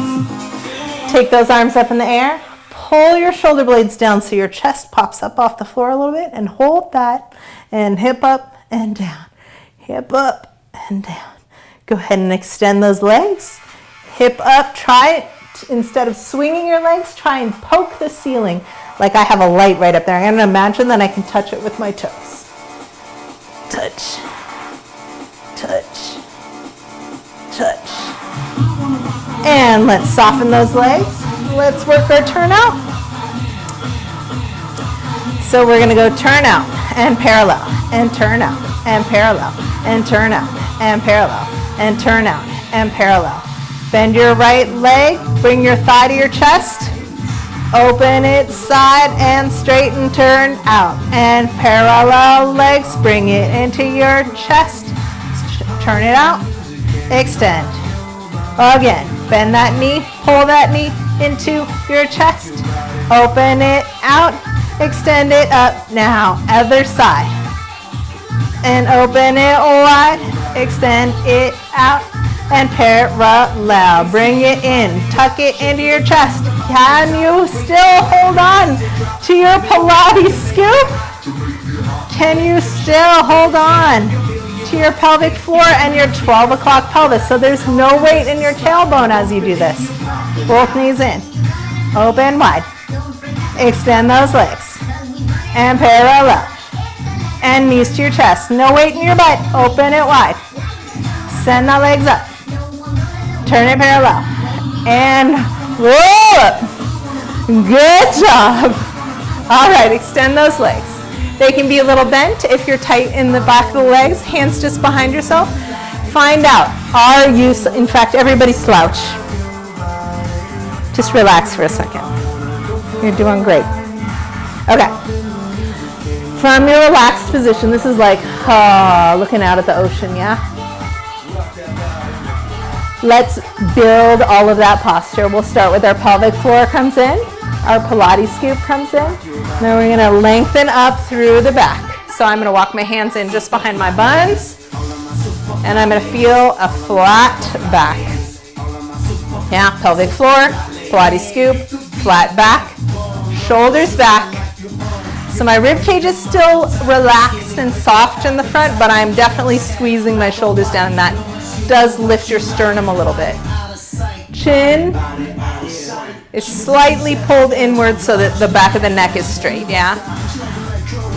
Take those arms up in the air. Pull your shoulder blades down so your chest pops up off the floor a little bit, and hold that. And hip up and down. Hip up and down. Go ahead and extend those legs. Hip up. Try it. Instead of swinging your legs, try and poke the ceiling like I have a light right up there. I'm going to imagine that I can touch it with my toes. Touch. Touch. Touch. And let's soften those legs. Let's work our turn out. So we're going to go turn out and parallel and turn out and parallel and turn out and parallel and turn out and parallel. Bend your right leg, bring your thigh to your chest. Open it side and straighten, turn out. And parallel legs, bring it into your chest. Turn it out, extend. Again, bend that knee, pull that knee into your chest. Open it out, extend it up. Now, other side. And open it wide, extend it out. And parallel, bring it in, tuck it into your chest. Can you still hold on to your Pilates scoop? Can you still hold on to your pelvic floor and your 12 o'clock pelvis? So there's no weight in your tailbone as you do this. Both knees in, open wide, extend those legs, and parallel, and knees to your chest. No weight in your butt, open it wide, send the legs up. Turn it parallel and roll up. Good job. All right, extend those legs. They can be a little bent if you're tight in the back of the legs, hands just behind yourself. Find out, are you, in fact, everybody slouch. Just relax for a second. You're doing great. Okay. From your relaxed position, this is like looking out at the ocean, yeah? Let's build all of that posture. We'll start with our pelvic floor comes in, our Pilates scoop comes in, then we're going to lengthen up through the back. So I'm going to walk my hands in just behind my buns, and I'm going to feel a flat back. Yeah, pelvic floor, Pilates scoop, flat back, shoulders back. So my rib cage is still relaxed and soft in the front, but I'm definitely squeezing my shoulders down, and that does lift your sternum a little bit. Chin is slightly pulled inward so that the back of the neck is straight, yeah?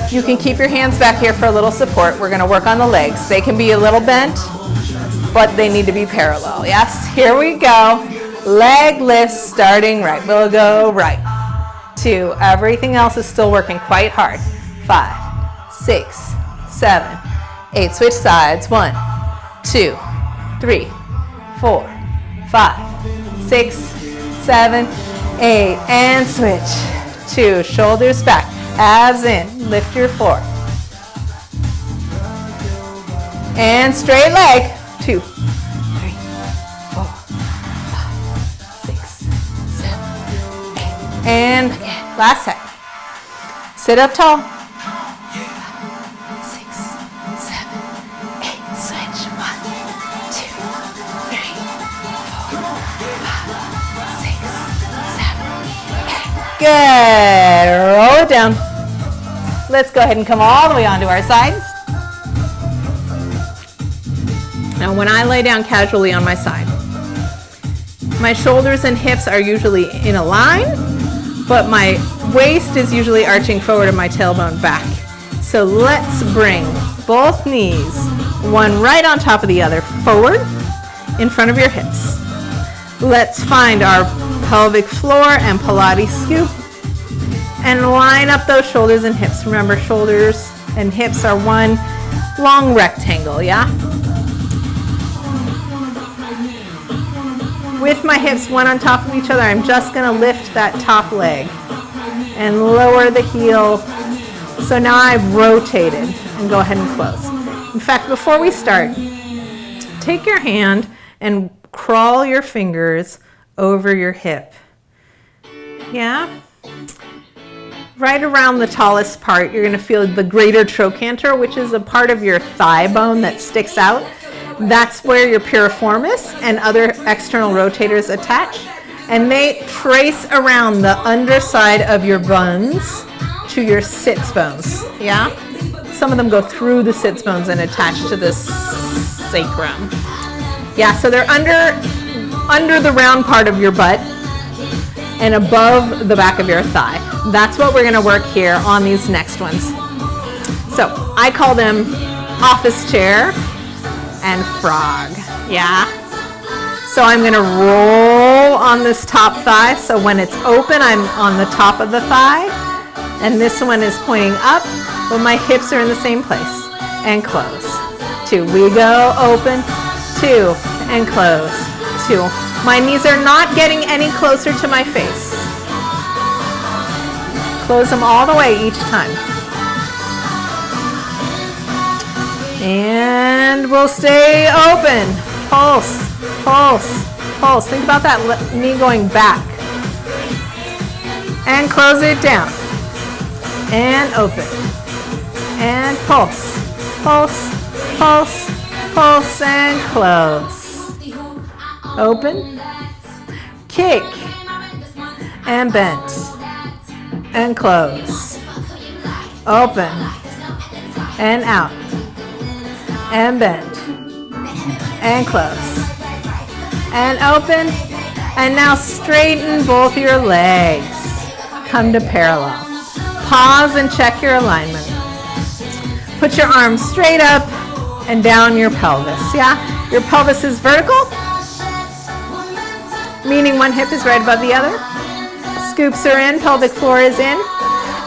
You can keep your hands back here for a little support. We're going to work on the legs. They can be a little bent. but they need to be parallel. Yes, here we go. Leg lifts starting right. We'll go right. 2. Everything else is still working quite hard. 5, 6, 7, 8. Switch sides. 1, 2, 3, 4, 5, 6, 7, 8. And switch. 2. Shoulders back. Abs in. Lift your floor. And straight leg. 2, 3, 4, 5, 6, 7, 8. And again. Last set. Sit up tall. 5, 6, 7, 8. Switch. 1, 2, 3, 4, 5, 6, 7, 8. Good. Roll it down. Let's go ahead and come all the way onto our sides. Now when I lay down casually on my side, my shoulders and hips are usually in a line, but my waist is usually arching forward and my tailbone back. So let's bring both knees, one right on top of the other, forward in front of your hips. Let's find our pelvic floor and Pilates scoop and line up those shoulders and hips. Remember, shoulders and hips are one long rectangle, yeah? With my hips one on top of each other, I'm just going to lift that top leg and lower the heel. So now I've rotated, and go ahead and close. In fact, before we start, take your hand and crawl your fingers over your hip. Yeah? Right around the tallest part, you're going to feel the greater trochanter, which is a part of your thigh bone that sticks out. That's where your piriformis and other external rotators attach, and they trace around the underside of your bones to your sits bones. Yeah? Some of them go through the sits bones and attach to the sacrum. Yeah, so they're under the round part of your butt and above the back of your thigh. That's what we're going to work here on these next ones. So I call them office chair and frog. Yeah? So I'm going to roll on this top thigh. So when it's open, I'm on the top of the thigh. And this one is pointing up, but my hips are in the same place. And close. 2. We go open. 2. And close. 2. My knees are not getting any closer to my face. Close them all the way each time. And we'll stay open. Pulse, pulse, pulse. Think about that knee going back. And close it down. And open. And pulse, pulse, pulse, pulse, and close. Open. Kick. And bend. And close. Open. And out. And bend, and close, and open, and now straighten both your legs. Come to parallel. Pause and check your alignment. Put your arms straight up and down your pelvis, yeah? Your pelvis is vertical, meaning one hip is right above the other. Scoops are in, pelvic floor is in.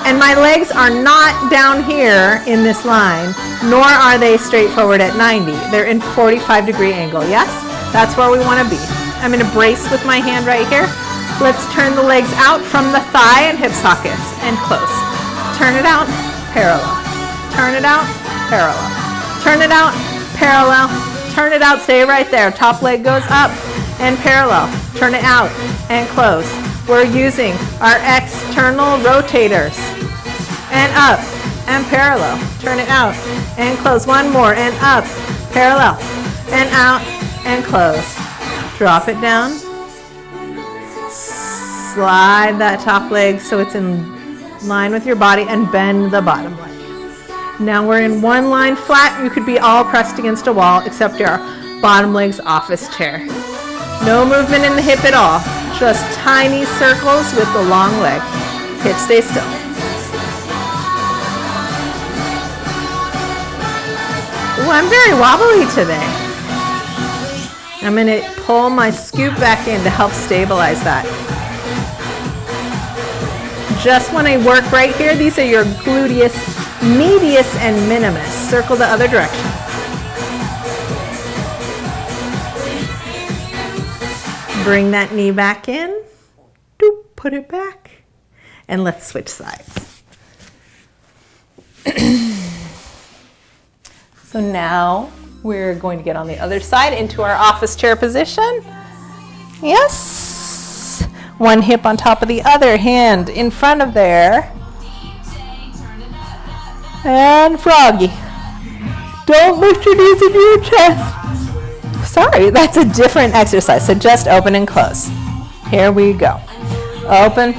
And my legs are not down here in this line, nor are they straight forward at 90. They're in 45-degree angle, yes? That's where we want to be. I'm going to brace with my hand right here. Let's turn the legs out from the thigh and hip sockets and close. Turn it out, parallel. Turn it out, parallel. Turn it out, parallel. Turn it out, stay right there. Top leg goes up and parallel. Turn it out and close. We're using our external rotators. And up and parallel. Turn it out and close. One more and up, parallel, and out and close. Drop it down. Slide that top leg so it's in line with your body and bend the bottom leg. Now we're in one line flat. You could be all pressed against a wall except your bottom leg's office chair. No movement in the hip at all. Just tiny circles with the long leg. Hips stay still. Ooh, I'm very wobbly today. I'm going to pull my scoop back in to help stabilize that. Just when I work right here, these are your gluteus medius and minimus. Circle the other direction. Bring that knee back in. Doop, put it back. And let's switch sides. So now we're going to get on the other side into our office chair position. Yes. One hip on top of the other, hand in front of there. And froggy. Don't lift your knees into your chest. Sorry, that's a different exercise. So just open and close. Here we go. Open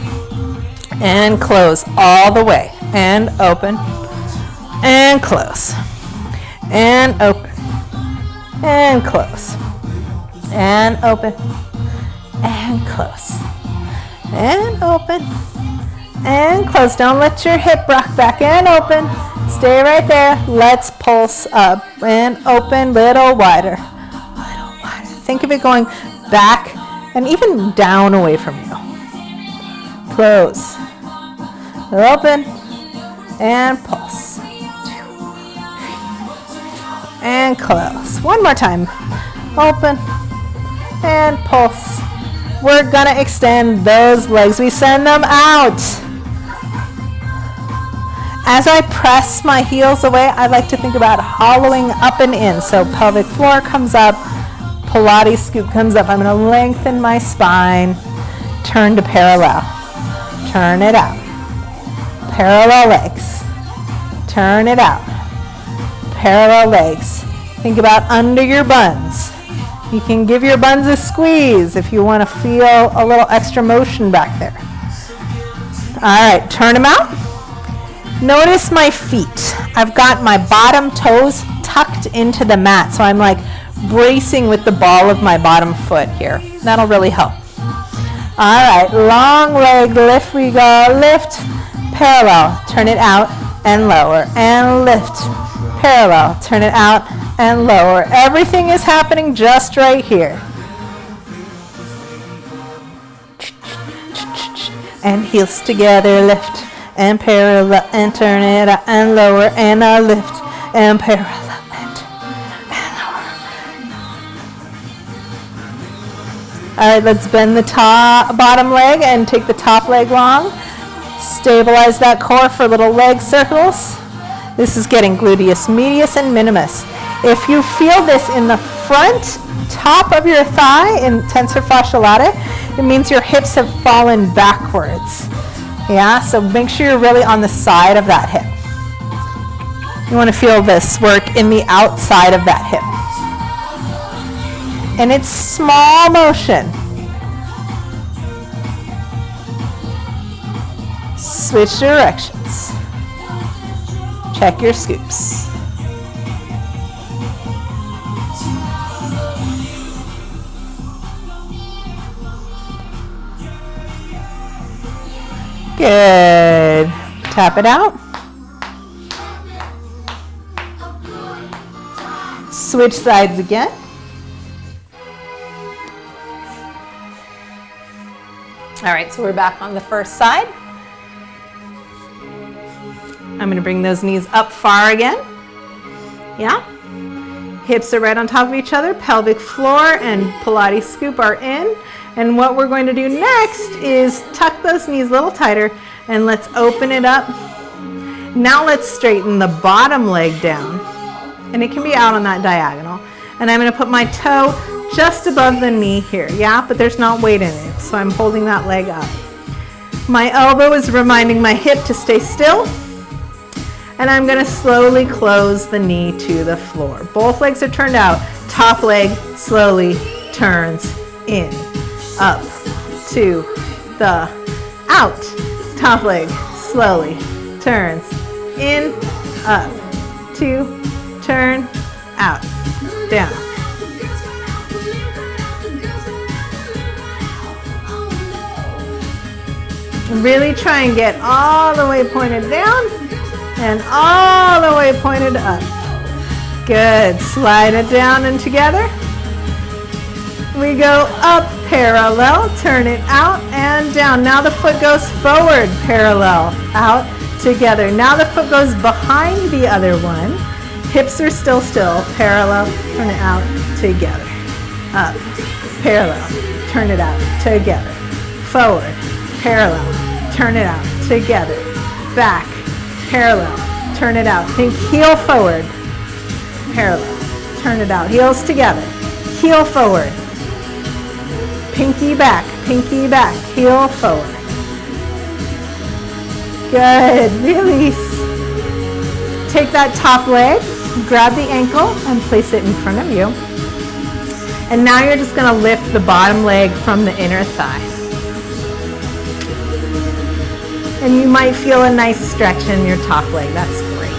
and close all the way. And open and close. And open and close. And open and close. And open and close. Don't let your hip rock back. And open. Stay right there. Let's pulse up and open, little wider. Little wider. Think of it going back and even down away from you. Close. Open and pulse. And close. One more time. Open and pulse. We're gonna extend those legs. We send them out. As I press my heels away, I like to think about hollowing up and in. So pelvic floor comes up, Pilates scoop comes up. I'm gonna lengthen my spine, turn to parallel. Turn it out. Parallel legs. Turn it out. Parallel legs. Think about under your buns. You can give your buns a squeeze if you want to feel a little extra motion back there. All right, turn them out. Notice my feet. I've got my bottom toes tucked into the mat, so I'm like bracing with the ball of my bottom foot here. That'll really help. All right, long leg lift we go. Lift, parallel, turn it out and lower, and lift, parallel, turn it out and lower. Everything is happening just right here. And heels together, lift and parallel, and turn it out and lower, and lift and parallel. All right, let's bend the bottom leg and take the top leg long. Stabilize that core for little leg circles. This is getting gluteus medius and minimus. If you feel this in the front top of your thigh in tensor fasciae latae, it means your hips have fallen backwards. Yeah, so make sure you're really on the side of that hip. You want to feel this work in the outside of that hip. And it's small motion. Switch directions. Check your scoops. Good. Tap it out. Switch sides again. All right, so we're back on the first side. I'm going to bring those knees up far again. Yeah. Hips are right on top of each other. Pelvic floor and Pilates scoop are in. And what we're going to do next is tuck those knees a little tighter and let's open it up. Now let's straighten the bottom leg down. And it can be out on that diagonal. And I'm going to put my toe just above the knee here. Yeah, but there's not weight in it. So I'm holding that leg up. My elbow is reminding my hip to stay still. And I'm going to slowly close the knee to the floor. Both legs are turned out. Top leg slowly turns in, up, to the out. Top leg slowly turns in, up, to, turn, out, down. Really try and get all the way pointed down and all the way pointed up. Good. Slide it down and together. We go up, parallel, turn it out and down. Now the foot goes forward, parallel, out, together. Now the foot goes behind the other one. Hips are still, parallel, turn it out, together. Up, parallel, turn it out, together. Forward, parallel, turn it out, together. Back, parallel, turn it out. Think heel forward, parallel, turn it out. Heels together, heel forward. Pinky back, heel forward. Good, release. Take that top leg, grab the ankle and place it in front of you. And now you're just going to lift the bottom leg from the inner thigh. And you might feel a nice stretch in your top leg. That's great.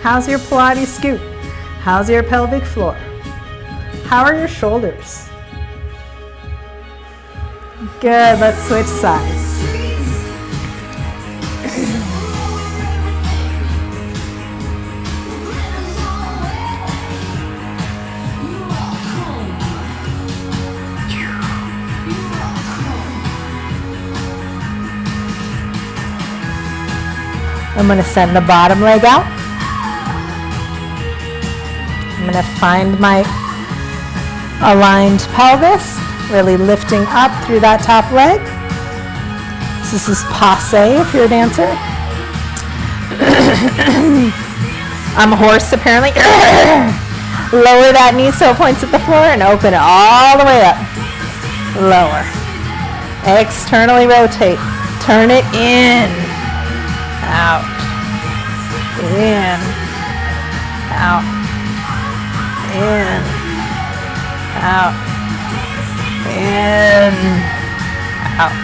How's your Pilates scoop? How's your pelvic floor? How are your shoulders? Good, let's switch sides. I'm going to send the bottom leg out. I'm going to find my aligned pelvis, really lifting up through that top leg. This is passe if you're a dancer. I'm a horse apparently. Lower that knee so it points at the floor and open it all the way up. Lower. Externally rotate. Turn it in. Out. In. Out. In. Out. In. Out.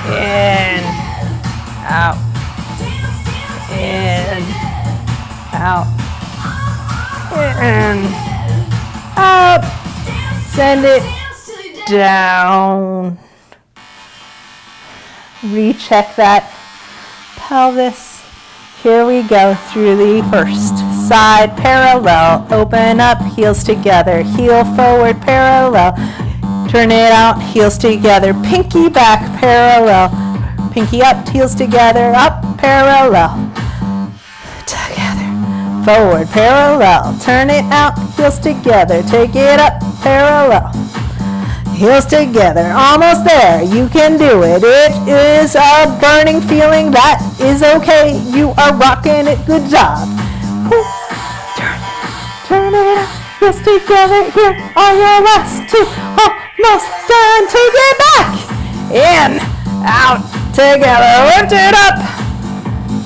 In. Out. In. Out. In. Up. Send it down. Recheck that pelvis. Here we go through the first side parallel. Open up, heels together. Heel forward, parallel. Turn it out, heels together. Pinky back, parallel. Pinky up, heels together. Up, parallel. Together. Forward, parallel. Turn it out, heels together. Take it up, parallel. Heels together, almost there. You can do it. It is a burning feeling. That is okay. You are rocking it. Good job. Turn it up. Heels together. Here are your last two. Almost done. Take it back. In, out, together. Lift it up.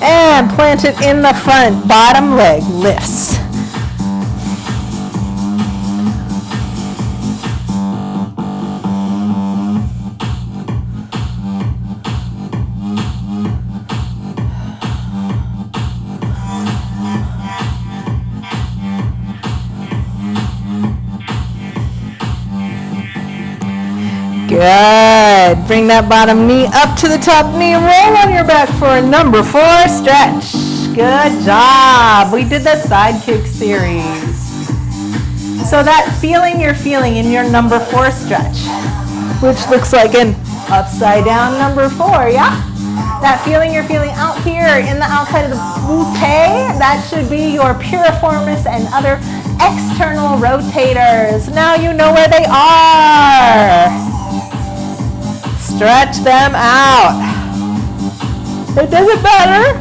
And plant it in the front. Bottom leg lifts. Good. Bring that bottom knee up to the top knee. Roll on your back for a number 4 stretch. Good job. We did the side kick series. So that feeling you're feeling in your number 4 stretch, which looks like an upside down number 4, yeah? That feeling you're feeling out here in the outside of the butte, that should be your piriformis and other external rotators. Now you know where they are. Stretch them out. It doesn't matter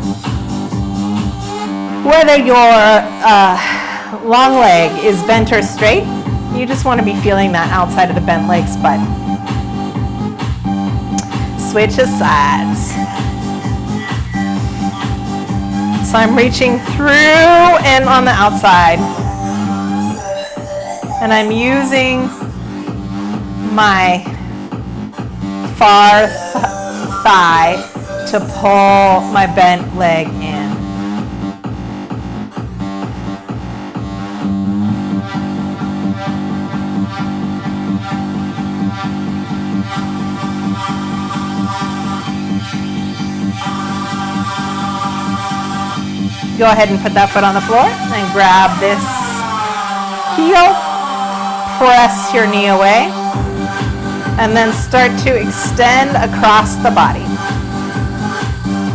whether your long leg is bent or straight. You just want to be feeling that outside of the bent leg spine. Switch of sides. So I'm reaching through and on the outside. And I'm using my far thigh to pull my bent leg in. Go ahead and put that foot on the floor and grab this heel. Press your knee away. And then start to extend across the body.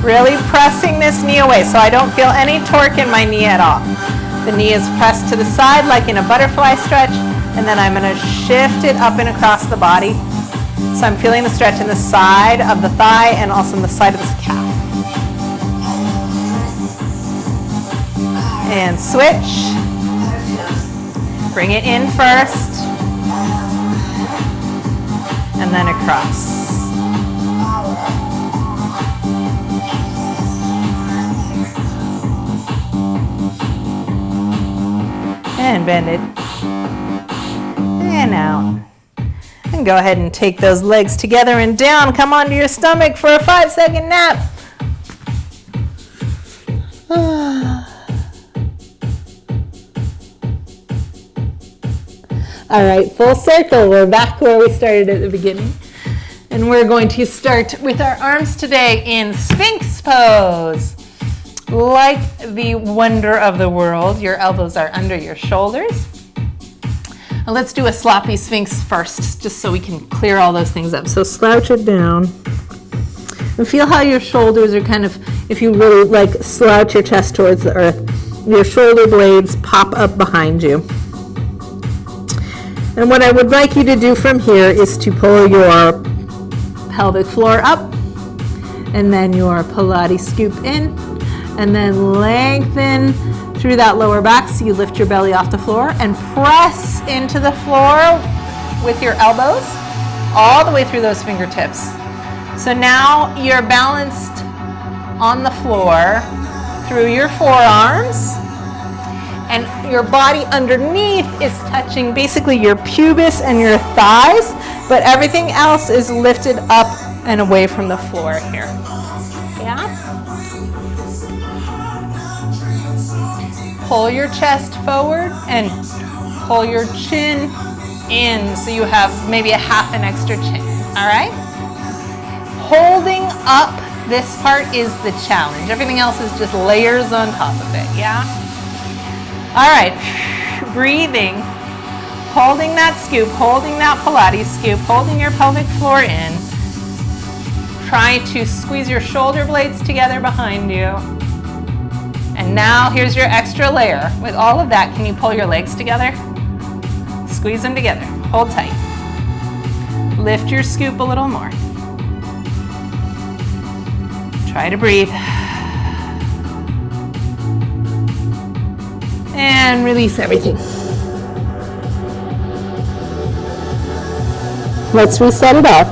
Really pressing this knee away so I don't feel any torque in my knee at all. The knee is pressed to the side like in a butterfly stretch, and then I'm going to shift it up and across the body. So I'm feeling the stretch in the side of the thigh and also in the side of this calf. And switch. Bring it in first. And then across. And bend it. And out. And go ahead and take those legs together and down. Come onto your stomach for a 5-second nap. All right, full circle. We're back where we started at the beginning. And we're going to start with our arms today in Sphinx pose. Like the wonder of the world, your elbows are under your shoulders. Now let's do a sloppy Sphinx first, just so we can clear all those things up. So slouch it down. And feel how your shoulders are kind of, if you really like slouch your chest towards the earth, your shoulder blades pop up behind you. And what I would like you to do from here is to pull your pelvic floor up, and then your Pilates scoop in, and then lengthen through that lower back so you lift your belly off the floor and press into the floor with your elbows all the way through those fingertips. So now you're balanced on the floor through your forearms, and your body underneath is touching basically your pubis and your thighs, but everything else is lifted up and away from the floor here. Yeah? Pull your chest forward and pull your chin in so you have maybe a half an extra chin. All right? Holding up this part is the challenge. Everything else is just layers on top of it. Yeah? All right, breathing, holding that scoop, holding that Pilates scoop, holding your pelvic floor in. Try to squeeze your shoulder blades together behind you. And now here's your extra layer. With all of that, can you pull your legs together? Squeeze them together, hold tight. Lift your scoop a little more. Try to breathe. And release everything. Let's reset it off.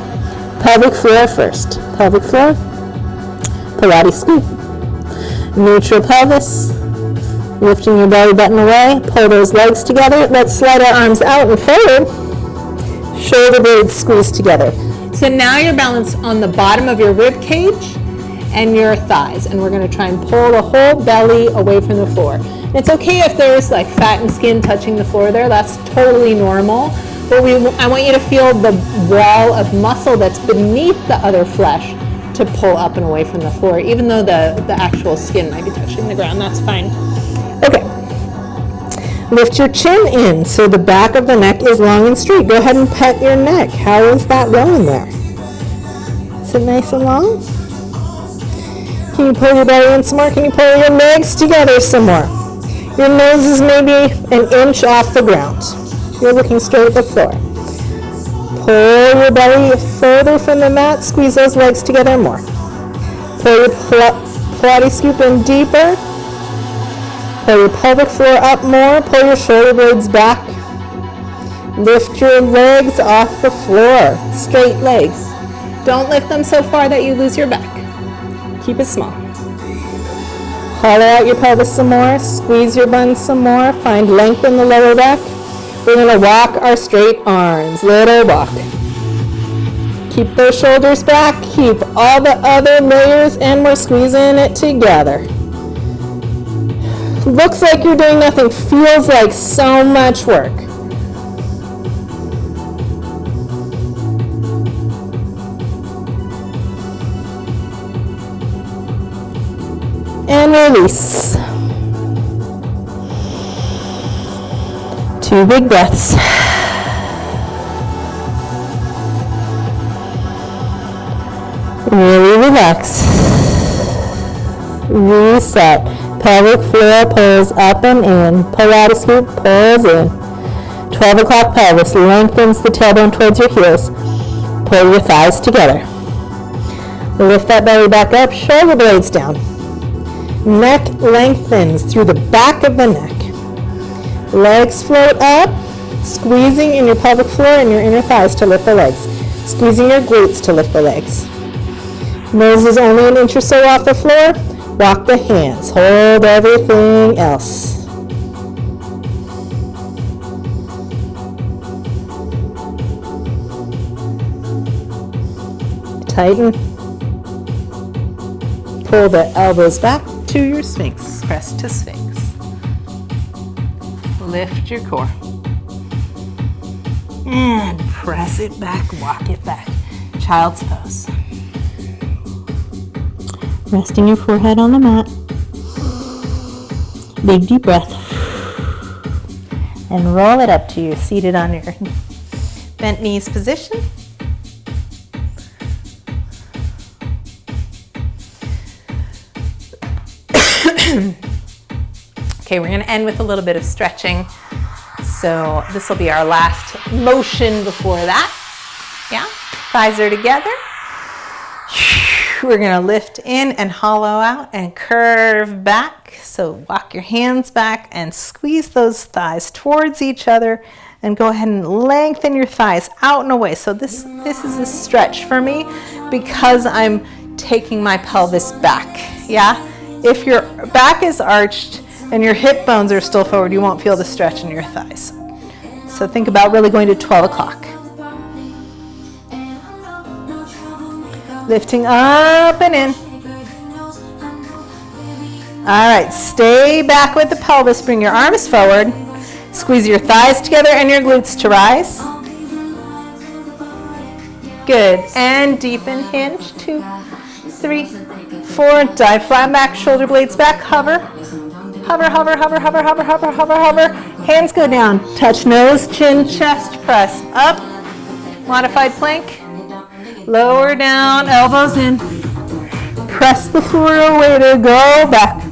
Pelvic floor first. Pelvic floor, Pilates scoop. Neutral pelvis, lifting your belly button away. Pull those legs together. Let's slide our arms out and forward. Shoulder blades squeeze together. So now you're balanced on the bottom of your rib cage and your thighs. And we're going to try and pull the whole belly away from the floor. It's okay if there's like fat and skin touching the floor there. That's totally normal. But I want you to feel the wall of muscle that's beneath the other flesh to pull up and away from the floor, even though the actual skin might be touching the ground. That's fine. Okay. Lift your chin in so the back of the neck is long and straight. Go ahead and pet your neck. How is that going there? Is it nice and long? Can you pull your belly in some more? Can you pull your legs together some more? Your nose is maybe an inch off the ground. You're looking straight at the floor. Pull your belly further from the mat. Squeeze those legs together more. Pull your Pilates scoop in deeper. Pull your pelvic floor up more. Pull your shoulder blades back. Lift your legs off the floor. Straight legs. Don't lift them so far that you lose your back. Keep it small. Hollow out your pelvis some more, squeeze your buns some more, find length in the lower back. We're going to walk our straight arms, little walk. Keep those shoulders back, keep all the other layers, and we're squeezing it together. Looks like you're doing nothing, feels like so much work. And release. 2 big breaths. Really relax. Reset. Pelvic floor pulls up and in. Pilates scoop pulls in. 12 o'clock pelvis lengthens the tailbone towards your heels. Pull your thighs together. Lift that belly back up, shoulder blades down. Neck lengthens through the back of the neck. Legs float up, squeezing in your pelvic floor and your inner thighs to lift the legs. Squeezing your glutes to lift the legs. Nose is only an inch or so off the floor. Walk the hands. Hold everything else. Tighten. Pull the elbows back to your Sphinx. Press to Sphinx. Lift your core. And press it back, walk it back. Child's pose. Resting your forehead on the mat. Big deep breath. And roll it up to you, seated on your bent knees position. Okay, we're going to end with a little bit of stretching. So this will be our last motion before that. Yeah, thighs are together. We're going to lift in and hollow out and curve back. So walk your hands back and squeeze those thighs towards each other and go ahead and lengthen your thighs out and away. So this is a stretch for me because I'm taking my pelvis back. Yeah, if your back is arched and your hip bones are still forward, you won't feel the stretch in your thighs. So think about really going to 12 o'clock. Lifting up and in. All right, stay back with the pelvis. Bring your arms forward. Squeeze your thighs together and your glutes to rise. Good. And deepen, hinge. 2, 3, 4. Dive flat back, shoulder blades back. Hover. Hover, hover, hover, hover, hover, hover, hover, hover. Hands go down. Touch nose, chin, chest. Press up. Modified plank. Lower down, elbows in. Press the floor away to go back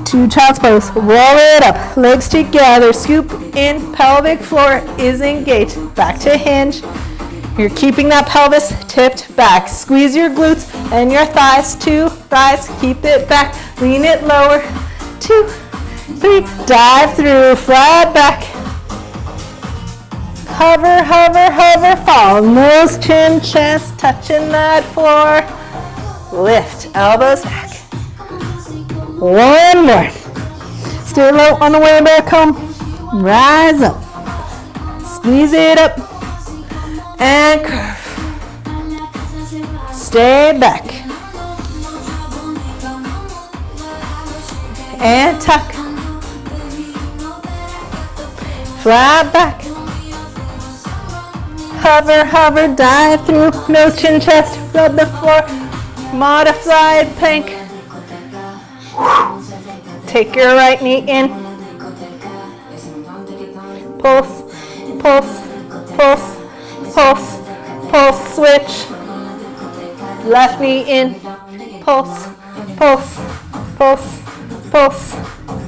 to child's pose. Roll it up, legs together, scoop in, pelvic floor is engaged. Back to hinge. You're keeping that pelvis tipped back. Squeeze your glutes and your thighs. 2 thighs, keep it back. Lean it lower. 2, 3, dive through, flat back. Hover, hover, hover, fall. Nose, chin, chest, touching that floor. Lift, elbows back. 1 more. Stay low on the way back home. Rise up. Squeeze it up. And curve. Stay back. And tuck. Flat back. Hover, hover, dive through, nose, chin, chest, rub the floor, modified plank. Take your right knee in. Pulse, pulse, pulse, pulse, pulse, switch. Left knee in. Pulse, pulse, pulse, pulse.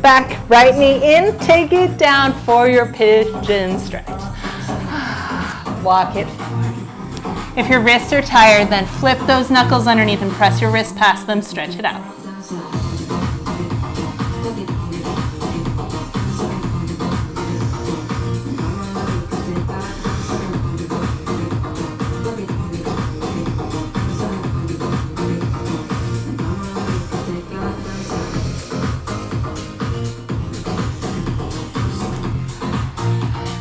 Back, right knee in. Take it down for your pigeon stretch. Walk it. If your wrists are tired, then flip those knuckles underneath and press your wrists past them. Stretch it out.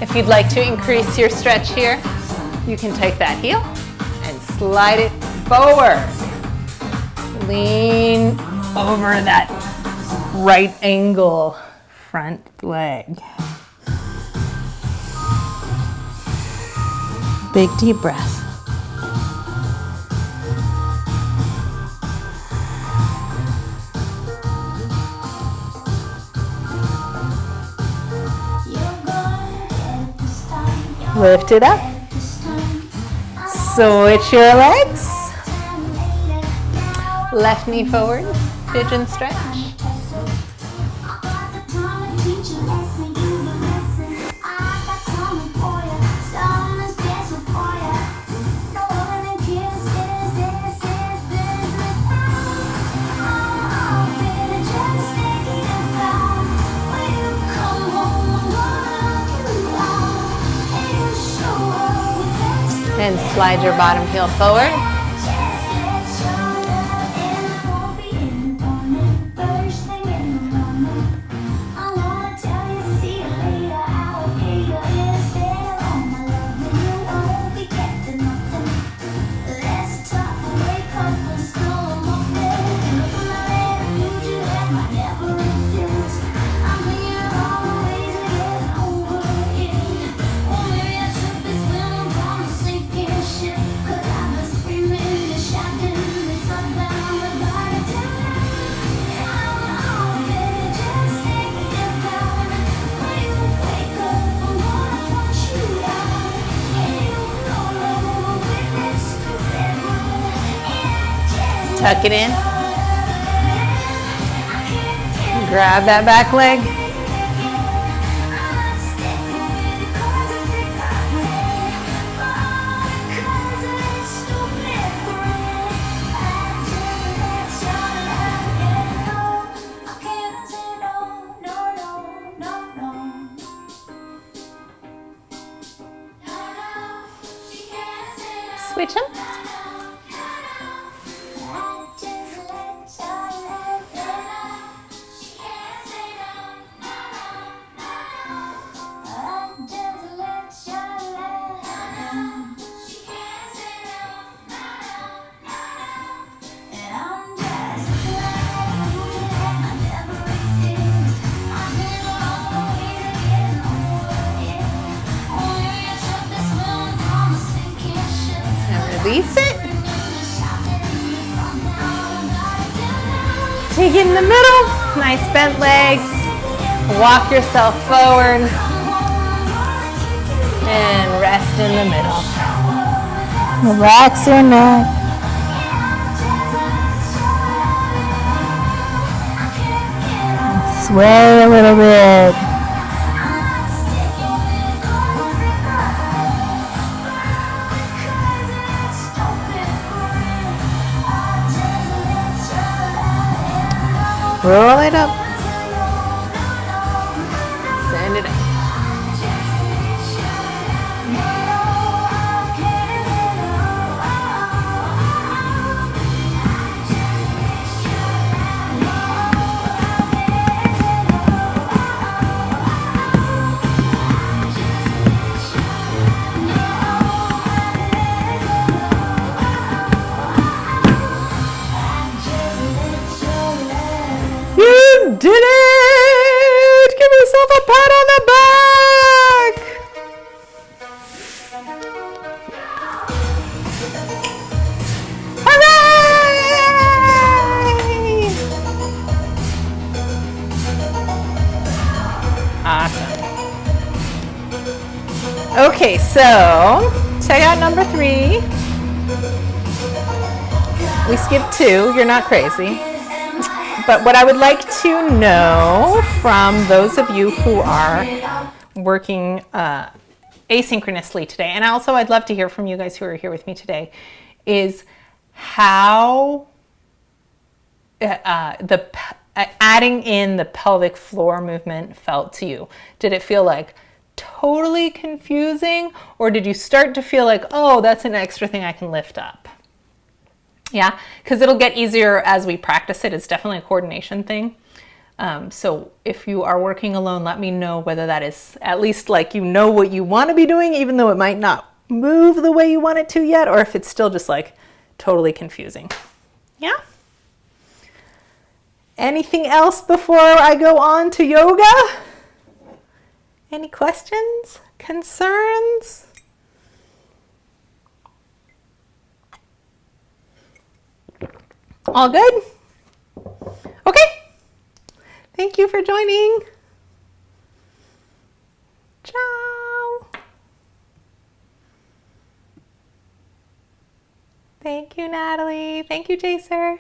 If you'd like to increase your stretch here, you can take that heel and slide it forward. Lean over that right angle front leg. Big deep breath. Lift it up. Switch your legs. Left knee forward, pigeon stretch. And slide your bottom heel forward. Tuck it in. Grab that back leg. Switch them. Release it. Take it in the middle. Nice bent legs. Walk yourself forward. And rest in the middle. Relax your neck. Sway a little bit. Roll it up. Send it up. You did it! Give yourself a pat on the back! Hooray! Awesome. Okay, so check out number 3. We skipped 2. You're not crazy. But what I would like to know from those of you who are working asynchronously today, and also I'd love to hear from you guys who are here with me today, is how adding in the pelvic floor movement felt to you. Did it feel like totally confusing, or did you start to feel like, oh, that's an extra thing I can lift up? Yeah, because it'll get easier as we practice it. It's definitely a coordination thing. So if you are working alone, let me know whether that is at least like you know what you want to be doing, even though it might not move the way you want it to yet, or if it's still just like totally confusing. Yeah? Anything else before I go on to yoga? Any questions? Concerns? All good? Okay. Thank you for joining. Ciao. Natalie. Thank you, Jacer.